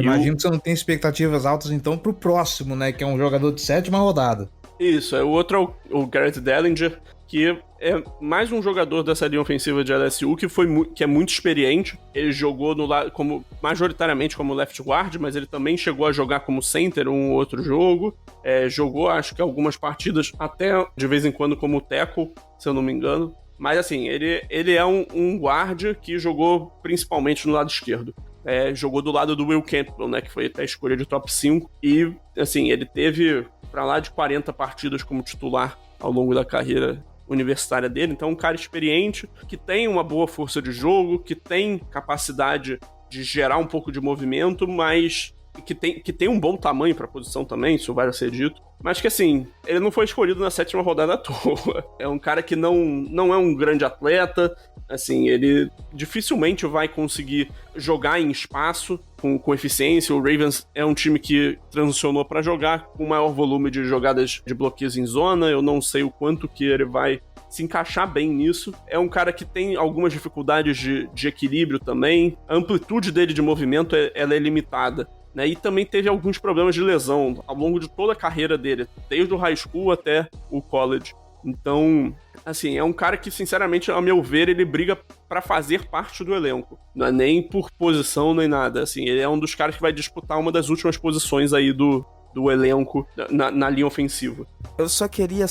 Imagino que você não tem expectativas altas então pro próximo, né, que é um jogador de 7ª rodada. Isso, o outro é o Garrett Dellinger, que é mais um jogador dessa linha ofensiva de LSU que é muito experiente. Ele jogou majoritariamente como left guard, mas ele também chegou a jogar como center um outro jogo. Jogou, acho que algumas partidas, até de vez em quando como tackle, se eu não me engano. Mas assim, ele é um guard que jogou principalmente no lado esquerdo. Jogou do lado do Will Campbell, né, que foi até a escolha de top 5. E, assim, ele teve pra lá de 40 partidas como titular ao longo da carreira universitária dele. Então, um cara experiente, que tem uma boa força de jogo, que tem capacidade de gerar um pouco de movimento, mas que tem um bom tamanho pra posição também, isso vai ser dito. Mas que, assim, ele não foi escolhido na 7ª rodada à toa. É um cara que não é um grande atleta. Assim, ele dificilmente vai conseguir jogar em espaço com eficiência. O Ravens é um time que transicionou para jogar com maior volume de jogadas de bloqueios em zona. Eu não sei o quanto que ele vai se encaixar bem nisso. É um cara que tem algumas dificuldades de equilíbrio também. A amplitude dele de movimento ela é limitada, né? E também teve alguns problemas de lesão ao longo de toda a carreira dele, desde o high school até o college. Então, assim, é um cara que, sinceramente, a meu ver, ele briga pra fazer parte do elenco. Não é nem por posição, nem nada. Assim, ele é um dos caras que vai disputar uma das últimas posições aí do elenco na linha ofensiva. Eu só queria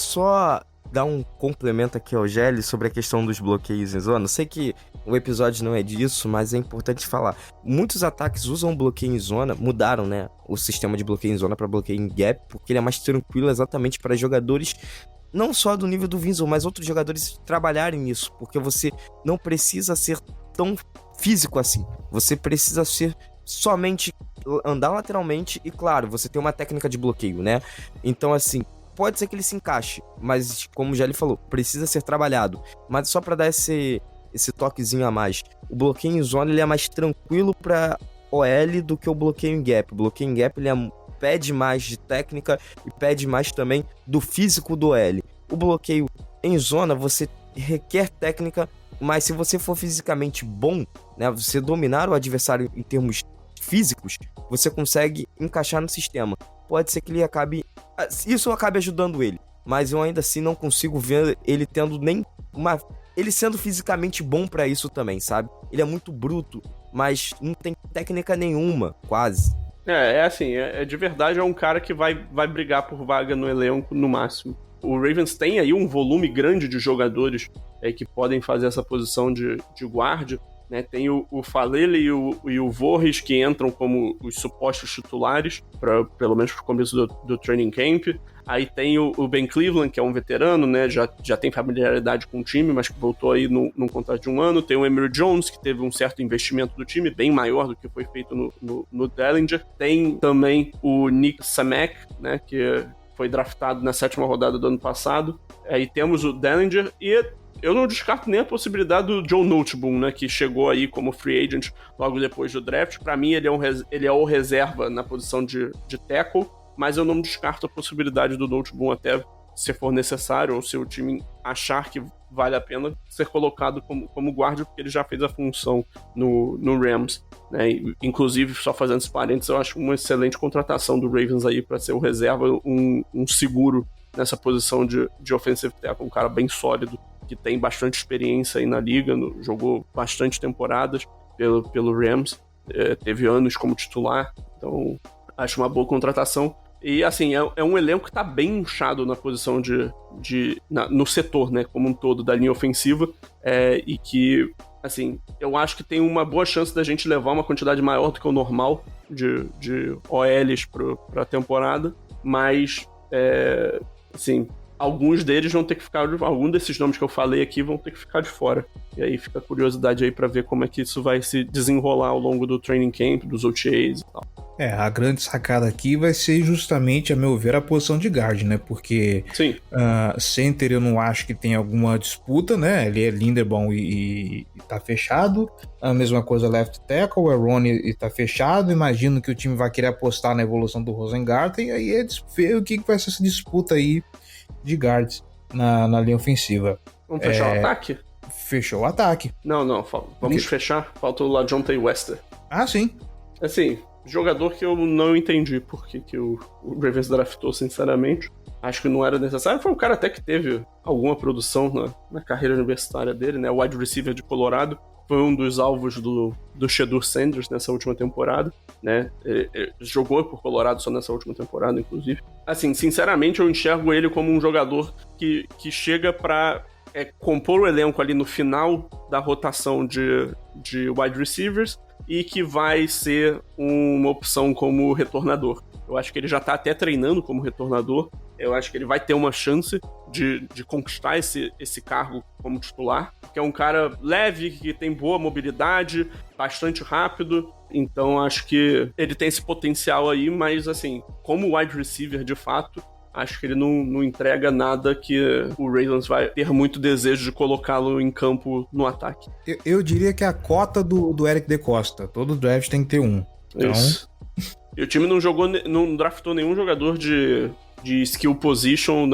dar um complemento aqui ao Gelli sobre a questão dos bloqueios em zona. Eu sei que o episódio não é disso, mas é importante falar. Muitos ataques usam bloqueio em zona, mudaram, né, o sistema de bloqueio em zona para bloqueio em gap, porque ele é mais tranquilo exatamente para jogadores não só do nível do Wiesen, mas outros jogadores trabalharem nisso, porque você não precisa ser tão físico assim. Você precisa ser somente andar lateralmente e, claro, você tem uma técnica de bloqueio, né? Então, assim, pode ser que ele se encaixe, mas como já ele falou, precisa ser trabalhado. Mas só pra dar esse toquezinho a mais, o bloqueio em zona ele é mais tranquilo pra OL do que o bloqueio em gap. O bloqueio em gap ele pede mais de técnica e pede mais também do físico do OL. O bloqueio em zona você requer técnica, mas se você for fisicamente bom, né, você dominar o adversário em termos físicos, você consegue encaixar no sistema. Pode ser que isso acabe ajudando ele, mas eu ainda assim não consigo ver ele tendo ele sendo fisicamente bom pra isso também, sabe? Ele é muito bruto, mas não tem técnica nenhuma, quase. Assim, de verdade é um cara que vai brigar por vaga no elenco no máximo. O Ravens tem aí um volume grande de jogadores que podem fazer essa posição de guarda, né? Tem o Falele e o Vorris que entram como os supostos titulares, pelo menos pro começo do training camp. Aí tem o Ben Cleveland, que é um veterano, né? Já tem familiaridade com o time, mas que voltou aí num contrato de 1 ano. Tem o Emory Jones, que teve um certo investimento do time, bem maior do que foi feito no Dellinger. Tem também o Nick Samek, né? Que foi draftado na 7ª rodada do ano passado. Aí temos o Dellinger e eu não descarto nem a possibilidade do Joe Noteboom, né, que chegou aí como free agent logo depois do draft. Para mim, ele é o reserva na posição de tackle, mas eu não descarto a possibilidade do Noteboom até se for necessário, ou se o time achar que vale a pena ser colocado como guarda, porque ele já fez a função no Rams, né? Inclusive, só fazendo esse parênteses, eu acho uma excelente contratação do Ravens aí para ser o reserva, um seguro nessa posição de offensive tackle, um cara bem sólido, que tem bastante experiência aí na liga, jogou bastante temporadas pelo Rams, teve anos como titular, então acho uma boa contratação. E assim, é um elenco que tá bem inchado na posição no setor, né, como um todo, da linha ofensiva, e que, assim, eu acho que tem uma boa chance da gente levar uma quantidade maior do que o normal de OLs pra temporada, mas, assim, alguns deles vão ter que ficar, alguns desses nomes que eu falei aqui vão ter que ficar de fora. E aí fica a curiosidade aí pra ver como é que isso vai se desenrolar ao longo do training camp, dos OTAs e tal. A grande sacada aqui vai ser justamente, a meu ver, a posição de guard, né? Porque center eu não acho que tem alguma disputa, né? Ele é Linderbaum e tá fechado. A mesma coisa left tackle, o Ronnie e tá fechado. Imagino que o time vai querer apostar na evolução do Rosengarten, e aí é ver o que vai ser essa disputa aí de guards na linha ofensiva. Vamos fechar o ataque? Fechou o ataque. Não, vamos fechar. Falta o LaJohntay Wester. Ah, sim. Assim, jogador que eu não entendi por que o Ravens draftou, sinceramente. Acho que não era necessário. Foi um cara até que teve alguma produção na carreira universitária dele, né? O wide receiver de Colorado. Foi um dos alvos do Shedeur Sanders nessa última temporada, né? Ele jogou por Colorado só nessa última temporada, inclusive. Assim, sinceramente, eu enxergo ele como um jogador que chega pra compor o elenco ali no final da rotação de wide receivers e que vai ser uma opção como retornador. Eu acho que ele já tá até treinando como retornador. Eu acho que ele vai ter uma chance de conquistar esse cargo como titular, que é um cara leve, que tem boa mobilidade, bastante rápido. Então acho que ele tem esse potencial aí, mas assim, como wide receiver de fato, acho que ele não entrega nada que o Ravens vai ter muito desejo de colocá-lo em campo no ataque. Eu diria que é a cota do Eric De Costa. Todo draft tem que ter um. Então... Isso. E o time não draftou nenhum jogador de skill position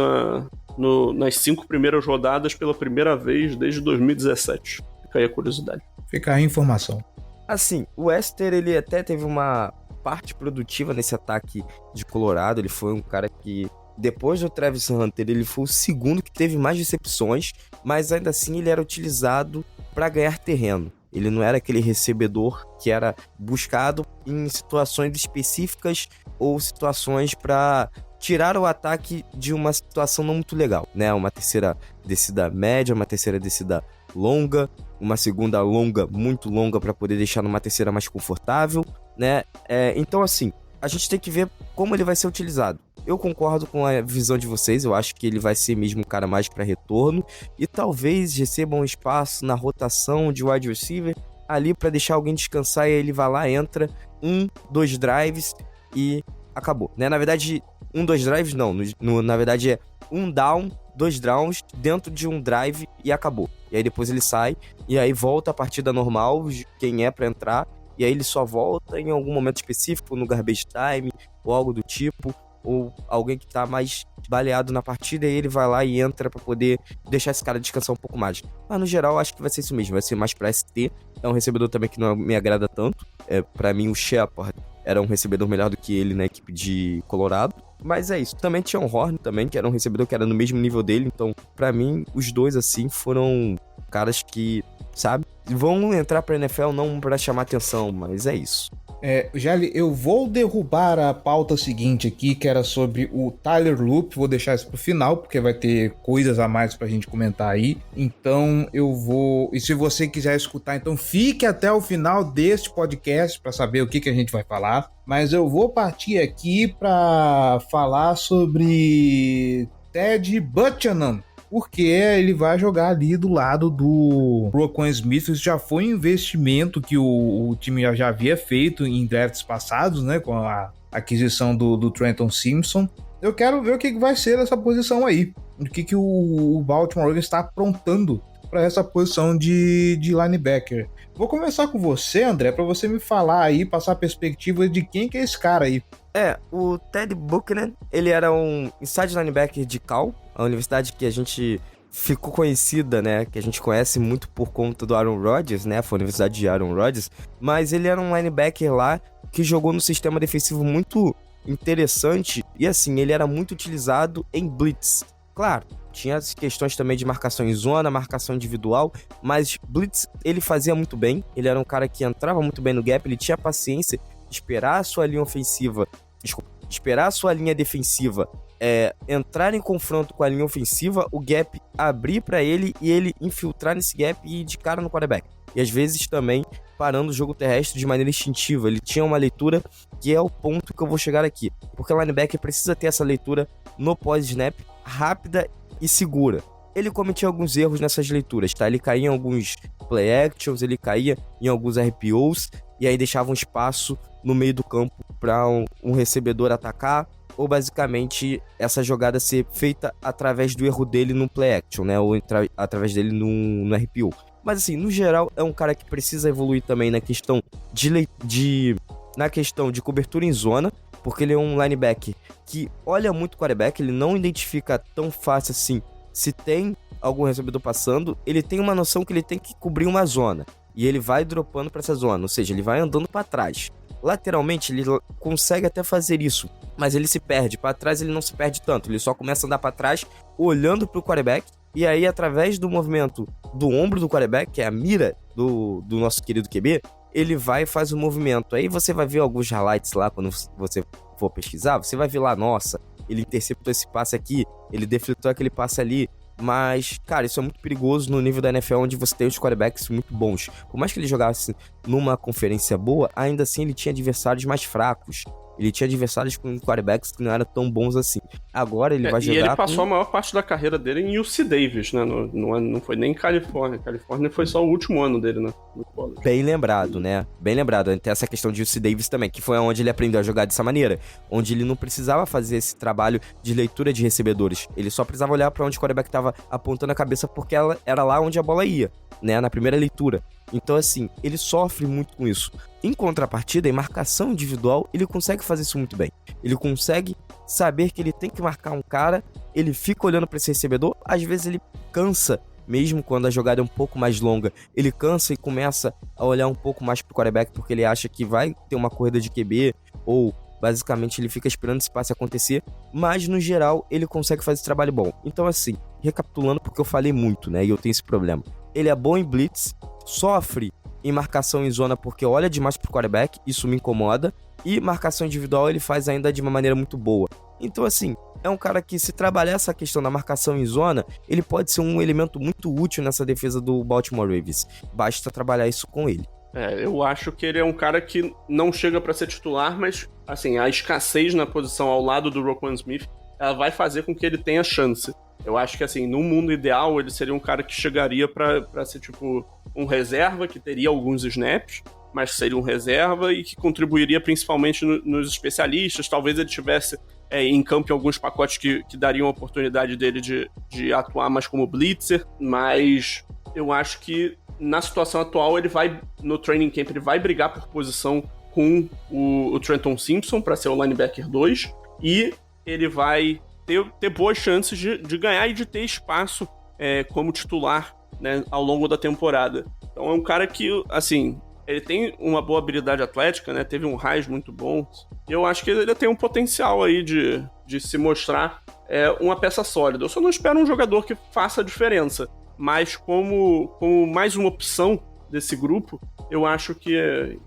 nas 5 primeiras rodadas pela primeira vez desde 2017. Fica aí a curiosidade. Fica aí a informação. Assim, o Wester, ele até teve uma parte produtiva nesse ataque de Colorado. Ele foi um cara que, depois do Travis Hunter, ele foi o segundo que teve mais recepções, mas ainda assim ele era utilizado para ganhar terreno. Ele não era aquele recebedor que era buscado em situações específicas ou situações para tirar o ataque de uma situação não muito legal, né? Uma terceira descida média, uma terceira descida longa, uma segunda longa, muito longa, para poder deixar numa terceira mais confortável, né? Então, assim, a gente tem que ver como ele vai ser utilizado. Eu concordo com a visão de vocês, eu acho que ele vai ser mesmo um cara mais para retorno e talvez receba um espaço na rotação de wide receiver ali para deixar alguém descansar, e aí ele vai lá, entra 1, 2 drives e acabou, né? Na verdade, 2 drives não, na verdade é 1 down, 2 downs dentro de um drive e acabou. E aí depois ele sai, e aí volta a partida normal, quem é pra entrar, e aí ele só volta em algum momento específico, no garbage time, ou algo do tipo, ou alguém que tá mais baleado na partida, e ele vai lá e entra pra poder deixar esse cara descansar um pouco mais. Mas no geral, acho que vai ser isso mesmo, vai ser mais pra ST, é um recebedor também que não me agrada tanto, pra mim o Shepard era um recebedor melhor do que ele na equipe de Colorado, mas é isso. Também tinha o Horn também, que era um recebedor que era no mesmo nível dele, então pra mim os dois assim foram caras que, sabe, vão entrar pra NFL não pra chamar atenção, mas é isso. Gelli, eu vou derrubar a pauta seguinte aqui, que era sobre o Tyler Loop, vou deixar isso pro final, porque vai ter coisas a mais pra gente comentar aí, então eu vou, e se você quiser escutar, então fique até o final deste podcast pra saber o que a gente vai falar, mas eu vou partir aqui pra falar sobre Ted Buchanan, porque ele vai jogar ali do lado do Roquan Smith. Isso já foi um investimento que o time já havia feito em drafts passados, né, com a aquisição do Trenton Simpson. Eu quero ver o que vai ser essa posição aí, o que o Baltimore Ravens está aprontando para essa posição de linebacker. Vou começar com você, André, para você me falar aí, passar a perspectiva de quem que é esse cara aí. O Ted Buchanan, ele era um inside linebacker de Cal, a universidade que a gente ficou conhecida, né, que a gente conhece muito por conta do Aaron Rodgers, né, foi a universidade de Aaron Rodgers, mas ele era um linebacker lá que jogou no sistema defensivo muito interessante e assim, ele era muito utilizado em blitz. Claro, tinha as questões também de marcação em zona, marcação individual, mas blitz ele fazia muito bem, ele era um cara que entrava muito bem no gap, ele tinha paciência de esperar a sua linha ofensiva, esperar a sua linha defensiva entrar em confronto com a linha ofensiva, o gap abrir pra ele e ele infiltrar nesse gap e ir de cara no quarterback. E às vezes também parando o jogo terrestre de maneira instintiva. Ele tinha uma leitura que é o ponto que eu vou chegar aqui. Porque o linebacker precisa ter essa leitura no pós-snap rápida e segura. Ele cometia alguns erros nessas leituras, tá? Ele caía em alguns play actions, ele caía em alguns RPOs e aí deixava um espaço no meio do campo para um recebedor atacar, ou basicamente essa jogada ser feita através do erro dele no play action, né? Ou através dele no RPO. Mas assim, no geral, é um cara que precisa evoluir também na questão na questão de cobertura em zona, porque ele é um linebacker que olha muito o quarterback, ele não identifica tão fácil assim se tem algum recebedor passando, ele tem uma noção que ele tem que cobrir uma zona, e ele vai dropando para essa zona, ou seja, ele vai andando para trás. Lateralmente, ele consegue até fazer isso, mas ele se perde. Para trás, ele não se perde tanto. Ele só começa a andar para trás, olhando para o quarterback. E aí, através do movimento do ombro do quarterback, que é a mira do nosso querido QB, ele vai e faz o movimento. Aí você vai ver alguns highlights lá, quando você for pesquisar. Você vai ver lá, nossa, ele interceptou esse passe aqui, ele defletou aquele passe ali. Mas, cara, isso é muito perigoso no nível da NFL, onde você tem os quarterbacks muito bons. Por mais que ele jogasse numa conferência boa, ainda assim ele tinha adversários mais fracos. Ele tinha adversários com quarterbacks que não eram tão bons assim. Agora ele vai jogar... E ele passou a maior parte da carreira dele em UC Davis, né? Não foi nem em Califórnia. Califórnia foi só o último ano dele, né? No college. Bem lembrado, né? Bem lembrado. Tem essa questão de UC Davis também, que foi onde ele aprendeu a jogar dessa maneira. Onde ele não precisava fazer esse trabalho de leitura de recebedores. Ele só precisava olhar para onde o quarterback estava apontando a cabeça, porque ela era lá onde a bola ia, né? Na primeira leitura. Então, assim, ele sofre muito com isso. Em contrapartida, em marcação individual, ele consegue fazer isso muito bem. Ele consegue saber que ele tem que marcar um cara, ele fica olhando para esse recebedor, às vezes ele cansa, mesmo quando a jogada é um pouco mais longa, ele cansa e começa a olhar um pouco mais pro quarterback, porque ele acha que vai ter uma corrida de QB, ou basicamente ele fica esperando esse passe acontecer, mas no geral ele consegue fazer esse trabalho bom. Então, assim, recapitulando, porque eu falei muito, né, e eu tenho esse problema. Ele é bom em blitz, sofre em marcação em zona porque olha demais pro quarterback, isso me incomoda, e marcação individual ele faz ainda de uma maneira muito boa. Então, assim, é um cara que, se trabalhar essa questão da marcação em zona, ele pode ser um elemento muito útil nessa defesa do Baltimore Ravens. Basta trabalhar isso com ele. Eu acho que ele é um cara que não chega pra ser titular, mas, assim, a escassez na posição ao lado do Roquan Smith, ela vai fazer com que ele tenha chance. Eu acho que, assim, no mundo ideal, ele seria um cara que chegaria pra ser, tipo, um reserva, que teria alguns snaps, mas que seria um reserva e que contribuiria principalmente nos especialistas. Talvez ele tivesse em campo em alguns pacotes que dariam a oportunidade dele de atuar mais como blitzer, mas eu acho que na situação atual no training camp ele vai brigar por posição com o Trenton Simpson para ser o linebacker 2 e ele vai ter boas chances de ganhar e de ter espaço como titular, né, ao longo da temporada. Então é um cara que, assim, ele tem uma boa habilidade atlética, né, teve um rise muito bom, e eu acho que ele tem um potencial aí de se mostrar uma peça sólida. Eu só não espero um jogador que faça a diferença, mas como mais uma opção desse grupo, eu acho que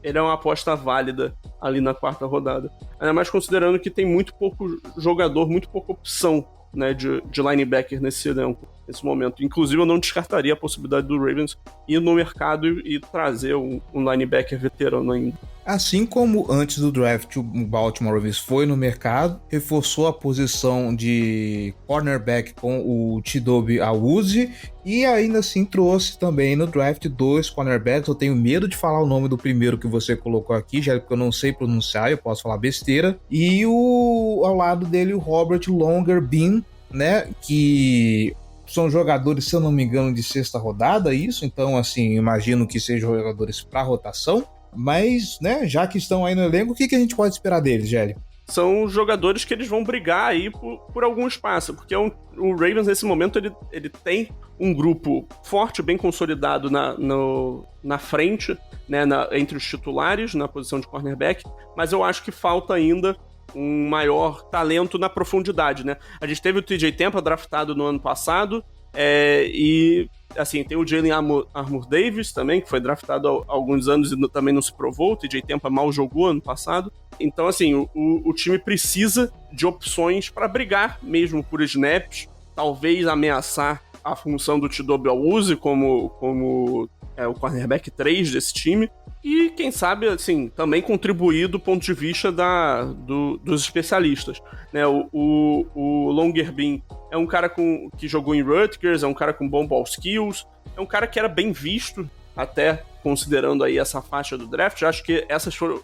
ele é uma aposta válida ali na 4ª rodada. Ainda mais considerando que tem muito pouco jogador, muito pouca opção, né, de linebacker nesse elenco, nesse momento. Inclusive, eu não descartaria a possibilidade do Ravens ir no mercado e trazer um linebacker veterano ainda. Assim como antes do draft o Baltimore Ravens foi no mercado, reforçou a posição de cornerback com o Chidobe Awuzie e ainda assim trouxe também no draft 2 cornerbacks. Eu tenho medo de falar o nome do primeiro que você colocou aqui, já que eu não sei pronunciar, eu posso falar besteira. E ao lado dele o Robert Longerbeam, né, que são jogadores, se eu não me engano, de 6ª rodada, isso, então assim, imagino que sejam jogadores para rotação. Mas, né, já que estão aí no elenco, o que a gente pode esperar deles, Gélio? São jogadores que eles vão brigar aí por algum espaço, porque o Ravens, nesse momento, ele tem um grupo forte, bem consolidado na frente, né, entre os titulares, na posição de cornerback, mas eu acho que falta ainda um maior talento na profundidade, né? A gente teve o TJ Tampa draftado no ano passado, e assim, tem o Jalen Armour Davis também, que foi draftado há alguns anos e também não se provou. O TJ Tampa mal jogou ano passado. Então, assim, o time precisa de opções para brigar mesmo por snaps, talvez ameaçar a função do Chidobe Awuzie como o cornerback 3 desse time. E, quem sabe, assim, também contribuir do ponto de vista dos especialistas, né? O Longerbeam é um cara que jogou em Rutgers, é um cara com bom ball skills, é um cara que era bem visto, até considerando aí essa faixa do draft. Eu acho que essas foram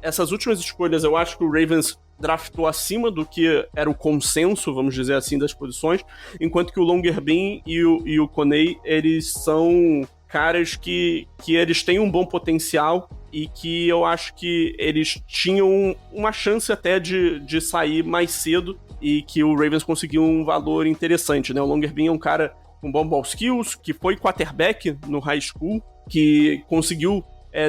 essas últimas escolhas, eu acho que o Ravens draftou acima do que era o consenso, vamos dizer assim, das posições, enquanto que o Longerbeam e o Coney, eles são caras que eles têm um bom potencial e que eu acho que eles tinham uma chance até de sair mais cedo e que o Ravens conseguiu um valor interessante, né? O Longerbeam é um cara com bom ball skills, que foi quarterback no high school, que conseguiu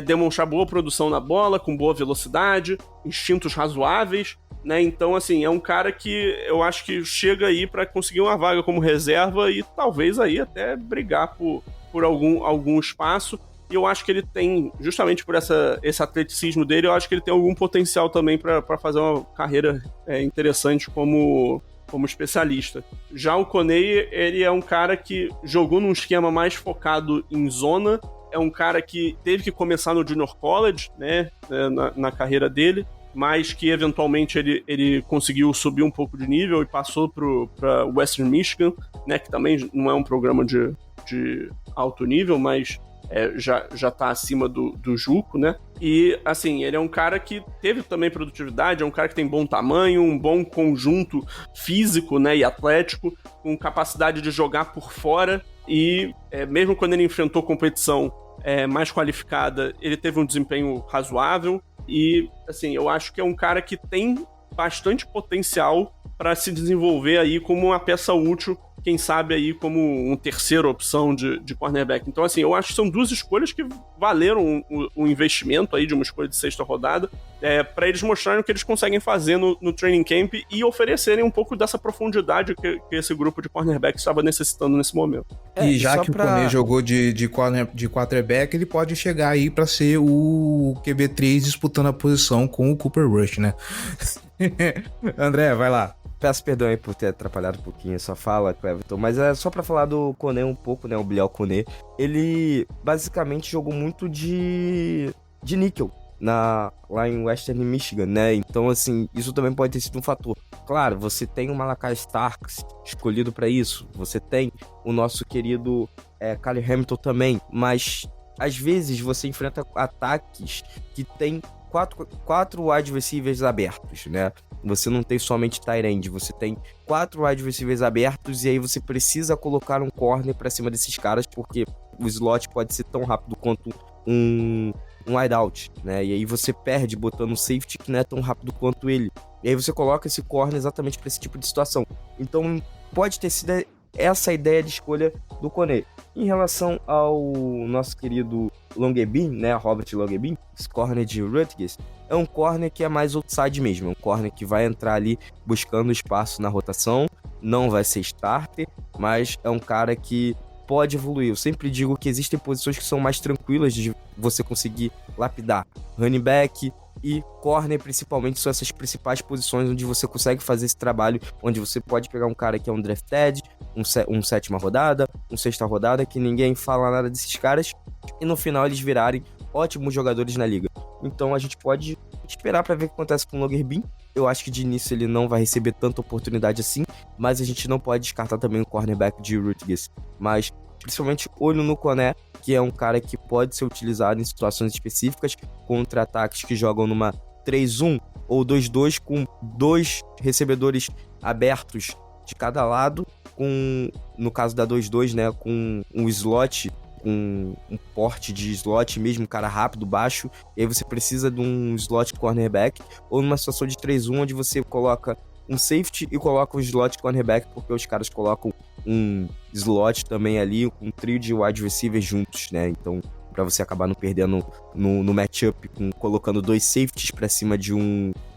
demonstrar boa produção na bola, com boa velocidade, instintos razoáveis, né? Então, assim, é um cara que eu acho que chega aí para conseguir uma vaga como reserva e talvez aí até brigar por algum espaço. E eu acho que ele tem, justamente por esse atleticismo dele, eu acho que ele tem algum potencial também para fazer uma carreira interessante como especialista. Já o Coney, ele é um cara que jogou num esquema mais focado em zona, é um cara que teve que começar no Junior College, né, na carreira dele, mas que eventualmente ele conseguiu subir um pouco de nível e passou para Western Michigan, né, que também não é um programa de alto nível, mas já tá acima do Juco, né? E, assim, ele é um cara que teve também produtividade, é um cara que tem bom tamanho, um bom conjunto físico, né, e atlético, com capacidade de jogar por fora e, mesmo quando ele enfrentou competição mais qualificada, ele teve um desempenho razoável e, assim, eu acho que é um cara que tem bastante potencial para se desenvolver aí como uma peça útil, quem sabe aí como uma terceira opção de cornerback. Então, assim, eu acho que são duas escolhas que valeram um investimento aí de uma escolha de 6ª rodada, para eles mostrarem o que eles conseguem fazer no training camp e oferecerem um pouco dessa profundidade que esse grupo de cornerback estava necessitando nesse momento. E já que o Coney jogou de quarterback, ele pode chegar aí para ser o QB3 disputando a posição com o Cooper Rush, né? André, vai lá. Peço perdão aí por ter atrapalhado um pouquinho a sua fala, Cleverton, mas é só pra falar do Coney um pouco, né, o Bilal Coney. Ele basicamente jogou muito de níquel lá em Western Michigan, né, então assim, isso também pode ter sido um fator. Claro, você tem o Malachi Starks escolhido pra isso, você tem o nosso querido Kyle Hamilton também, mas às vezes você enfrenta ataques que tem quatro wide receivers abertos, né? Você não tem somente tight end, você tem 4 wide receivers abertos e aí você precisa colocar um corner pra cima desses caras, porque o slot pode ser tão rápido quanto um wideout, né? E aí você perde botando um safety que não é tão rápido quanto ele. E aí você coloca esse corner exatamente para esse tipo de situação. Então pode ter sido essa a ideia de escolha do Kone. Em relação ao nosso querido Longbin, né, Robert Longbin, esse corner de Rutgers, é um corner que é mais outside mesmo, é um corner que vai entrar ali buscando espaço na rotação, não vai ser starter, mas é um cara que pode evoluir. Eu sempre digo que existem posições que são mais tranquilas de você conseguir lapidar. Running back e corner, principalmente, são essas principais posições onde você consegue fazer esse trabalho, onde você pode pegar um cara que é um drafted, um sétima rodada, um sexta rodada, que ninguém fala nada desses caras, e no final eles virarem ótimos jogadores na liga. Então a gente pode esperar para ver o que acontece com o Longbin. Eu acho que de início ele não vai receber tanta oportunidade assim, mas a gente não pode descartar também o cornerback de Rutgers. Mas principalmente olho no Kone, que é um cara que pode ser utilizado em situações específicas contra ataques que jogam numa 3-1 ou 2-2 com 2 recebedores abertos de cada lado, no caso da 2-2, né, com um slot, com um porte de slot mesmo, um cara rápido, baixo, e aí você precisa de um slot cornerback, ou numa situação de 3-1 onde você coloca um safety e coloca um slot cornerback, porque os caras colocam um slot também ali, um trio de wide receivers juntos, né? Então, pra você acabar não perdendo no matchup, colocando 2 safeties pra cima de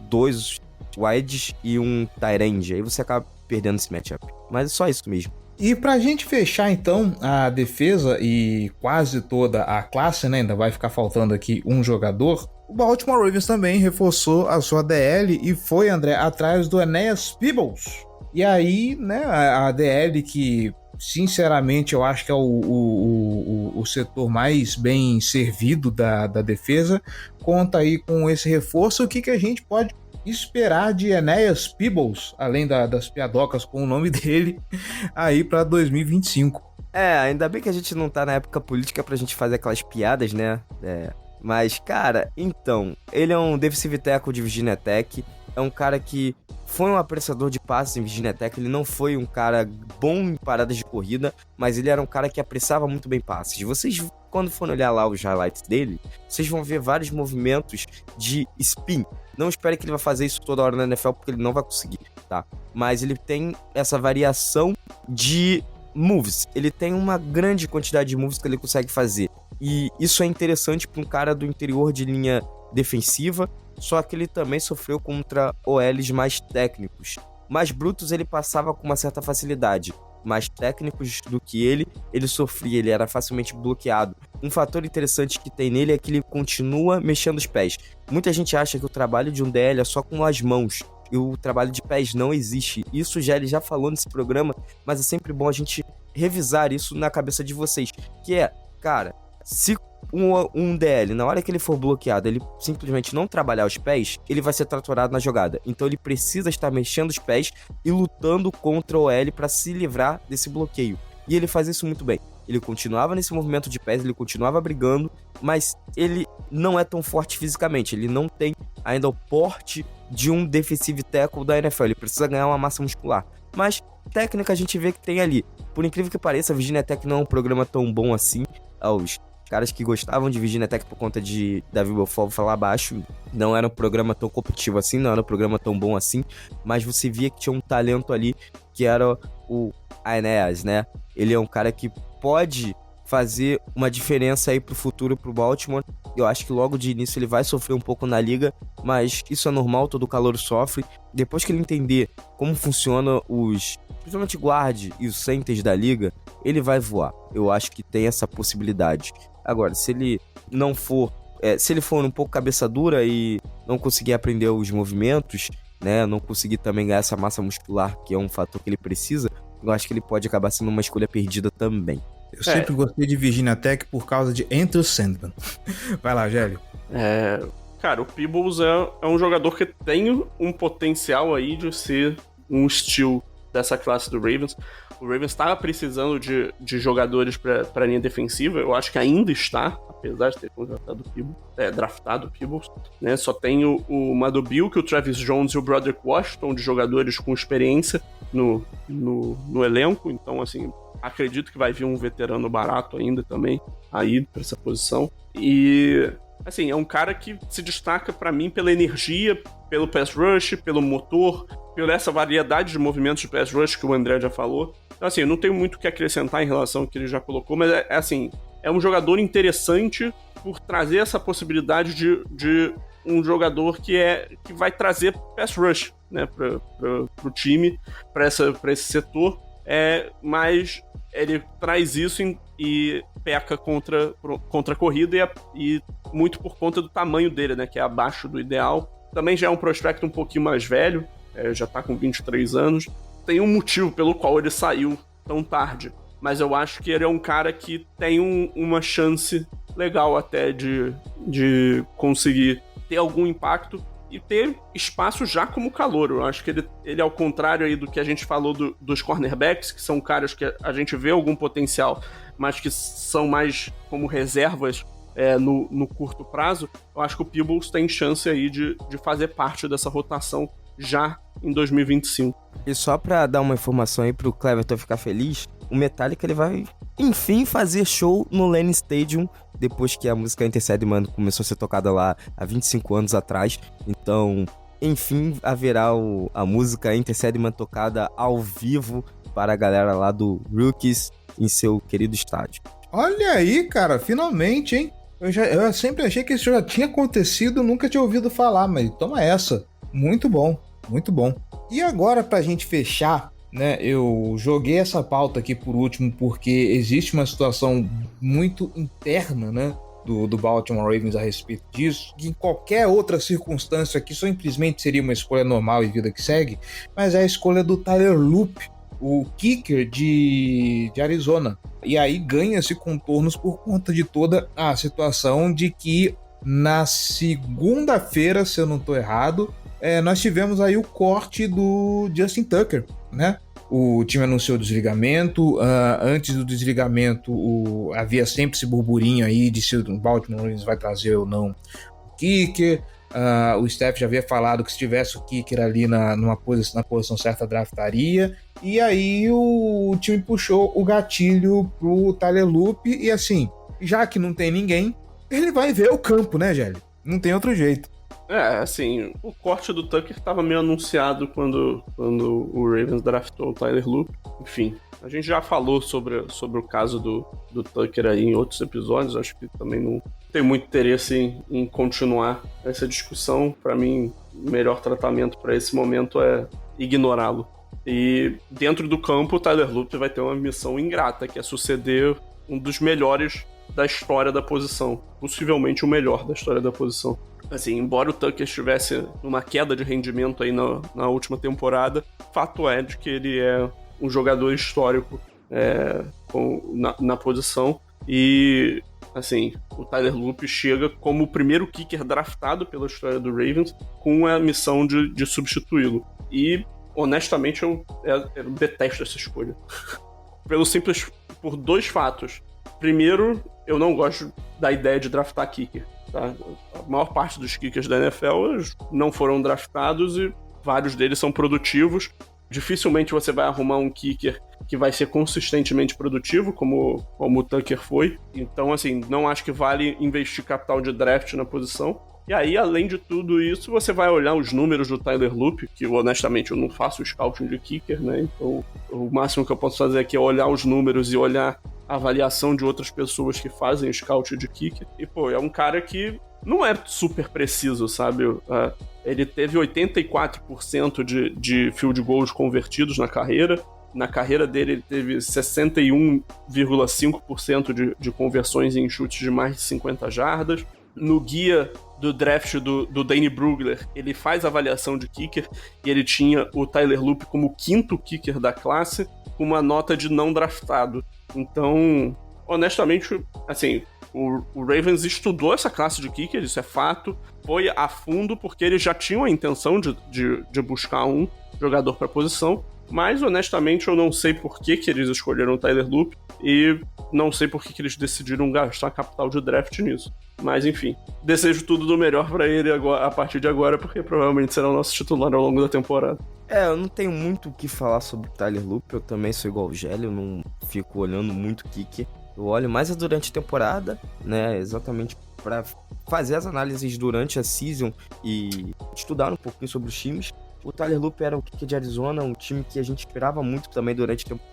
2 wides e um tight end, aí você acaba perdendo esse matchup. Mas é só isso mesmo. E pra gente fechar então a defesa e quase toda a classe, né, ainda vai ficar faltando aqui um jogador, o Baltimore Ravens também reforçou a sua DL e foi, André, atrás do Enéas Peebles. E aí, né, a DL que, sinceramente, eu acho que é o setor mais bem servido da defesa, conta aí com esse reforço. O que a gente pode esperar de Enéas Peebles, além das piadocas com o nome dele, aí pra 2025? Ainda bem que a gente não tá na época política pra gente fazer aquelas piadas, né? Mas, cara, então, ele é um defensive tackle de Virginia Tech, é um cara que foi um apreciador de passes em Virginia Tech, ele não foi um cara bom em paradas de corrida, mas ele era um cara que apreciava muito bem passes. Vocês, quando forem olhar lá os highlights dele, vocês vão ver vários movimentos de spin. Não espere que ele vai fazer isso toda hora na NFL, porque ele não vai conseguir, tá? Mas ele tem essa variação de moves. Ele tem uma grande quantidade de moves que ele consegue fazer. E isso é interessante para um cara do interior de linha defensiva, só que ele também sofreu contra OLs mais técnicos. Mais brutos ele passava com uma certa facilidade, mais técnicos do que ele sofria, ele era facilmente bloqueado. Um fator interessante que tem nele é que ele continua mexendo os pés. Muita gente acha que o trabalho de um DL é só com as mãos, e o trabalho de pés não existe. Isso ele já falou nesse programa, mas é sempre bom a gente revisar isso na cabeça de vocês, que é, cara, se um DL, na hora que ele for bloqueado, ele simplesmente não trabalhar os pés, ele vai ser tratorado na jogada. Então ele precisa estar mexendo os pés e lutando contra o OL para se livrar desse bloqueio. E ele faz isso muito bem. Ele continuava nesse movimento de pés, ele continuava brigando, mas ele não é tão forte fisicamente. Ele não tem ainda o porte de um defensive tackle da NFL. Ele precisa ganhar uma massa muscular. Mas técnica a gente vê que tem ali. Por incrível que pareça, a Virginia Tech não é um programa tão bom assim. Aos caras que gostavam de Virginia Tech por conta de Davi Bofol falar abaixo, não era um programa tão competitivo assim, não era um programa tão bom assim, mas você via que tinha um talento ali, que era o Enéas, né? Ele é um cara que pode fazer uma diferença aí pro futuro pro Baltimore. Eu acho que logo de início ele vai sofrer um pouco na liga, mas isso é normal, todo calouro sofre. Depois que ele entender como funciona principalmente guard e os centers da liga, ele vai voar. Eu acho que tem essa possibilidade. Agora, se ele não for, se ele for um pouco cabeça dura e não conseguir aprender os movimentos, né, não conseguir também ganhar essa massa muscular, que é um fator que ele precisa, eu acho que ele pode acabar sendo uma escolha perdida também. Eu sempre gostei de Virginia Tech por causa de Enter Sandman. Vai lá, Gélio. Cara, o Peebles é um jogador que tem um potencial aí de ser um estilo dessa classe do Ravens. O Ravens estava precisando de jogadores para a linha defensiva. Eu acho que ainda está, apesar de ter draftado o Peebles, né? Só tem o Madubuike, o Travis Jones e o Broderick Washington, de jogadores com experiência no elenco. Então, assim, acredito que vai vir um veterano barato ainda também aí para essa posição. E, assim, é um cara que se destaca para mim pela energia, pelo pass rush, pelo motor, pela essa variedade de movimentos de pass rush que o André já falou. Então, assim, eu não tenho muito o que acrescentar em relação ao que ele já colocou, mas é um jogador interessante por trazer essa possibilidade de um jogador que vai trazer pass rush, né, pro time, para esse setor, mas ele traz isso e peca contra a corrida e muito por conta do tamanho dele, né, que é abaixo do ideal. Também já é um prospecto um pouquinho mais velho, já tá com 23 anos. Tem um motivo pelo qual ele saiu tão tarde, mas eu acho que ele é um cara que tem uma chance legal até de conseguir ter algum impacto e ter espaço já como calouro. Eu acho que ele ao contrário aí do que a gente falou dos cornerbacks, que são caras que a gente vê algum potencial, mas que são mais como reservas no curto prazo, eu acho que o Peebles tem chance aí de fazer parte dessa rotação já em 2025. E só pra dar uma informação aí pro Cleverton ficar feliz, o Metallica ele vai, enfim, fazer show no Lane Stadium, depois que a música Enter Sandman começou a ser tocada lá há 25 anos atrás. Então, enfim, haverá a música Enter Sandman tocada ao vivo para a galera lá do Rookies em seu querido estádio. Olha aí, cara, finalmente, hein? Eu sempre achei que isso já tinha acontecido, nunca tinha ouvido falar, mas toma essa. Muito bom, muito bom. E agora, pra gente fechar, né, eu joguei essa pauta aqui por último porque existe uma situação muito interna, né, do Baltimore Ravens a respeito disso, que em qualquer outra circunstância aqui simplesmente seria uma escolha normal e vida que segue, mas é a escolha do Tyler Loop, o kicker de Arizona. E aí ganha-se contornos por conta de toda a situação de que na segunda-feira, se eu não estou errado, nós tivemos aí o corte do Justin Tucker, né? O time anunciou o desligamento. Antes do desligamento, havia sempre esse burburinho aí de se o Baltimore Ravens vai trazer ou não o kicker. O staff já havia falado que se tivesse o kicker ali na posição certa, draftaria. E aí o time puxou o gatilho pro Tyler Loop. E assim, já que não tem ninguém, ele vai ver o campo, né, Gelli? Não tem outro jeito. Assim, o corte do Tucker estava meio anunciado quando o Ravens draftou o Tyler Loop. Enfim, a gente já falou sobre o caso do Tucker aí em outros episódios. Acho que também não tem muito interesse em continuar essa discussão. Para mim, o melhor tratamento para esse momento é ignorá-lo. E dentro do campo, o Tyler Loop vai ter uma missão ingrata, que é suceder um dos melhores da história da posição. Possivelmente o melhor da história da posição. Assim, embora o Tucker estivesse numa queda de rendimento aí na última temporada, fato é de que ele é um jogador histórico na posição. E, assim, o Tyler Loop chega como o primeiro kicker draftado pela história do Ravens com a missão de substituí-lo. E, honestamente, eu detesto essa escolha. Por dois fatos. Primeiro, eu não gosto da ideia de draftar kicker. Tá? A maior parte dos kickers da NFL não foram draftados e vários deles são produtivos. Dificilmente você vai arrumar um kicker que vai ser consistentemente produtivo, como o Tucker foi. Então, assim, não acho que vale investir capital de draft na posição. E aí, além de tudo isso, você vai olhar os números do Tyler Loop, que honestamente eu não faço scouting de kicker, né? Então, o máximo que eu posso fazer aqui é olhar os números e olhar a avaliação de outras pessoas que fazem scout de kicker. E, é um cara que não é super preciso, sabe? Ele teve 84% de field goals convertidos na carreira. Na carreira dele, ele teve 61,5% de conversões em chutes de mais de 50 jardas. No guia do draft do Danny Brugler, ele faz avaliação de kicker e ele tinha o Tyler Loop como o quinto kicker da classe, com uma nota de não draftado. Então, honestamente, assim, o Ravens estudou essa classe de kicker, isso é fato, foi a fundo porque eles já tinham a intenção de buscar um jogador para a posição. mas honestamente eu não sei por que eles escolheram o Tyler Loop e não sei por que eles decidiram gastar capital de draft nisso. Mas enfim, desejo tudo do melhor pra ele agora, a partir de agora, porque provavelmente será o nosso titular ao longo da temporada. Eu não tenho muito o que falar sobre o Tyler Loop, eu também sou igual o Gelli, eu não fico olhando muito o kicker. Eu olho mais durante a temporada, né, exatamente para fazer as análises durante a season e estudar um pouquinho sobre os times. O Tyler Loop era o kicker de Arizona, um time que a gente esperava muito também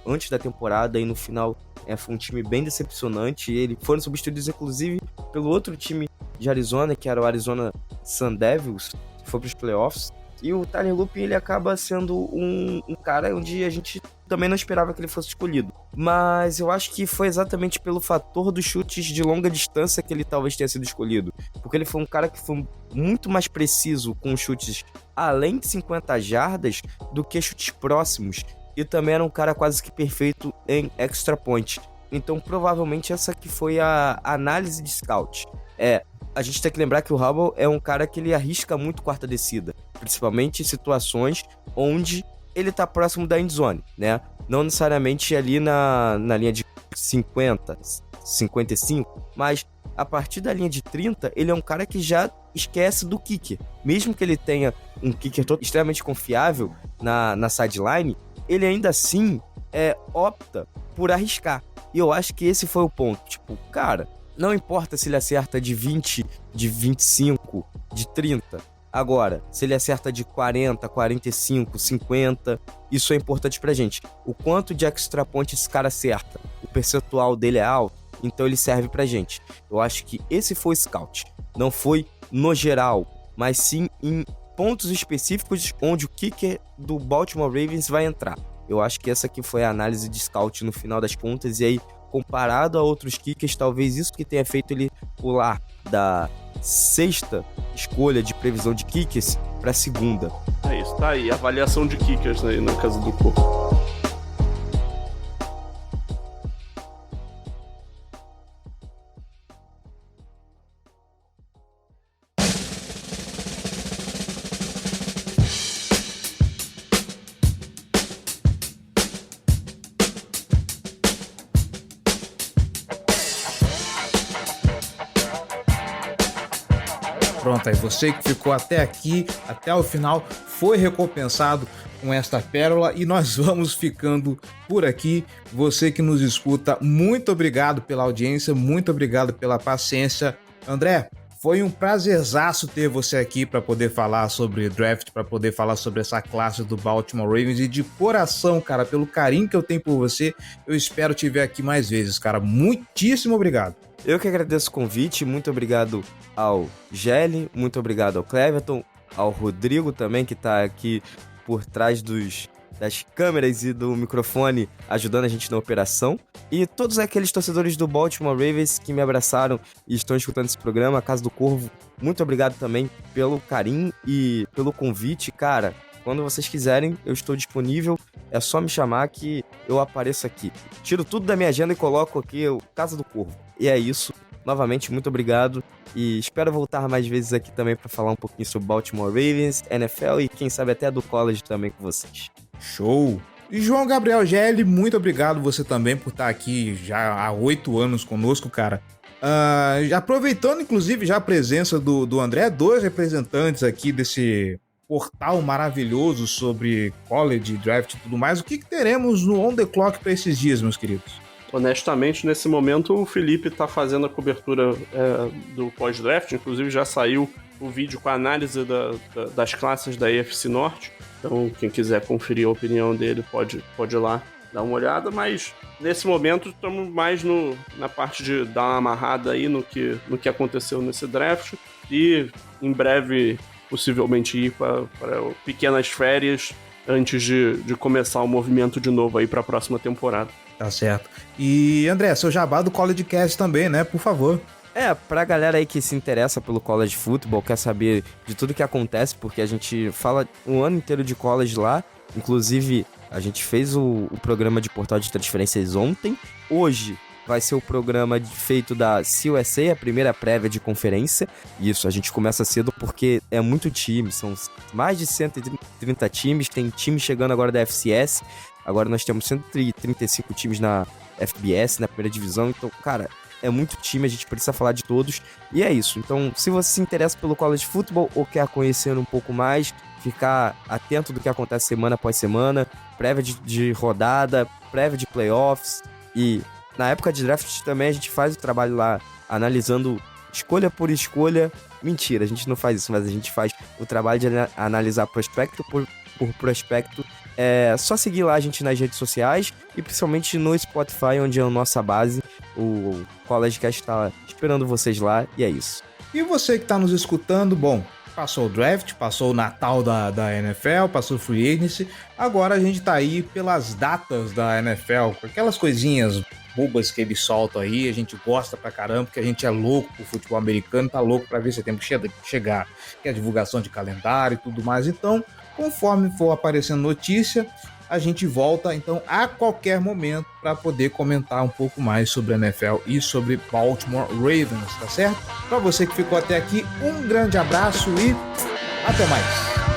antes da temporada, e no final foi um time bem decepcionante. Eles foram substituídos, inclusive, pelo outro time de Arizona, que era o Arizona Sun Devils, que foi para os playoffs. E o Tyler Loop, ele acaba sendo um cara onde a gente também não esperava que ele fosse escolhido. Mas eu acho que foi exatamente pelo fator dos chutes de longa distância que ele talvez tenha sido escolhido. Porque ele foi um cara que foi muito mais preciso com chutes além de 50 jardas do que chutes próximos. E também era um cara quase que perfeito em extra point. Então provavelmente essa que foi a análise de scout. A gente tem que lembrar que o Hubble é um cara que ele arrisca muito quarta descida, principalmente em situações onde ele tá próximo da endzone, né? Não necessariamente ali na linha de 50, 55, mas a partir da linha de 30, ele é um cara que já esquece do kicker. Mesmo que ele tenha um kicker extremamente confiável na sideline, ele ainda assim opta por arriscar. E eu acho que esse foi o ponto. Tipo, cara, não importa se ele acerta de 20, de 25, de 30. Agora, se ele acerta de 40, 45, 50, isso é importante pra gente. O quanto de extra point esse cara acerta, o percentual dele é alto, então ele serve pra gente. Eu acho que esse foi o scout. Não foi no geral, mas sim em pontos específicos onde o kicker do Baltimore Ravens vai entrar. Eu acho que essa aqui foi a análise de scout no final das contas, e aí, comparado a outros kickers, talvez isso que tenha feito ele pular da 6ª escolha de previsão de kickers para a 2ª. É isso, tá aí, avaliação de kickers aí na casa do corpo. Pronto, aí você que ficou até aqui, até o final, foi recompensado com esta pérola e nós vamos ficando por aqui. Você que nos escuta, muito obrigado pela audiência, muito obrigado pela paciência. André, foi um prazerzaço ter você aqui para poder falar sobre draft, para poder falar sobre essa classe do Baltimore Ravens, e de coração, cara, pelo carinho que eu tenho por você, eu espero te ver aqui mais vezes, cara. Muitíssimo obrigado. Eu que agradeço o convite, muito obrigado ao Gelli, muito obrigado ao Cleverton, ao Rodrigo também, que tá aqui por trás das câmeras e do microfone, ajudando a gente na operação. E todos aqueles torcedores do Baltimore Ravens que me abraçaram e estão escutando esse programa, a Casa do Corvo, muito obrigado também pelo carinho e pelo convite, cara. Quando vocês quiserem, eu estou disponível, é só me chamar que eu apareço aqui. Tiro tudo da minha agenda e coloco aqui o Casa do Corvo. E é isso. Novamente, muito obrigado e espero voltar mais vezes aqui também para falar um pouquinho sobre Baltimore Ravens, NFL e quem sabe até do college também com vocês. Show! E João Gabriel Gelli, muito obrigado você também por estar aqui já há 8 anos conosco, cara. Aproveitando inclusive já a presença do André, 2 representantes aqui desse portal maravilhoso sobre college, draft e tudo mais, o que teremos no On The Clock para esses dias, meus queridos? Honestamente, nesse momento, o Felipe tá fazendo a cobertura do pós-draft, inclusive já saiu o vídeo com a análise das classes da AFC Norte, então quem quiser conferir a opinião dele pode ir lá dar uma olhada, mas nesse momento estamos mais na parte de dar uma amarrada aí no que aconteceu nesse draft e em breve possivelmente ir para pequenas férias antes de começar o movimento de novo aí para a próxima temporada. Tá certo. E André, seu jabá do College Cast também, né? Por favor. Pra galera aí que se interessa pelo college football, quer saber de tudo que acontece, porque a gente fala um ano inteiro de college lá, inclusive a gente fez o programa de portal de transferências ontem. Hoje vai ser o programa feito da CUSA, a primeira prévia de conferência. Isso, a gente começa cedo porque é muito time, são mais de 130 times, tem time chegando agora da FCS, agora nós temos 135 times na FBS, na primeira divisão, então, cara, é muito time, a gente precisa falar de todos, e é isso. Então, se você se interessa pelo college football ou quer conhecer um pouco mais, ficar atento do que acontece semana após semana, prévia de rodada, prévia de playoffs, e na época de draft também a gente faz o trabalho lá, analisando escolha por escolha. Mentira, a gente não faz isso, mas a gente faz o trabalho de analisar prospecto por prospecto. É só seguir lá a gente nas redes sociais e principalmente no Spotify, onde é a nossa base. O CollegeCast está esperando vocês lá, e é isso. E você que está nos escutando, bom, passou o draft, passou o Natal da NFL, passou o Free Agency, agora a gente tá aí pelas datas da NFL, com aquelas coisinhas bobas que eles soltam aí, a gente gosta pra caramba, porque a gente é louco pro futebol americano, tá louco pra ver se tem que chegar, que é a divulgação de calendário e tudo mais. Então, conforme for aparecendo notícia, a gente volta então a qualquer momento para poder comentar um pouco mais sobre a NFL e sobre Baltimore Ravens, tá certo? Para você que ficou até aqui, um grande abraço e até mais!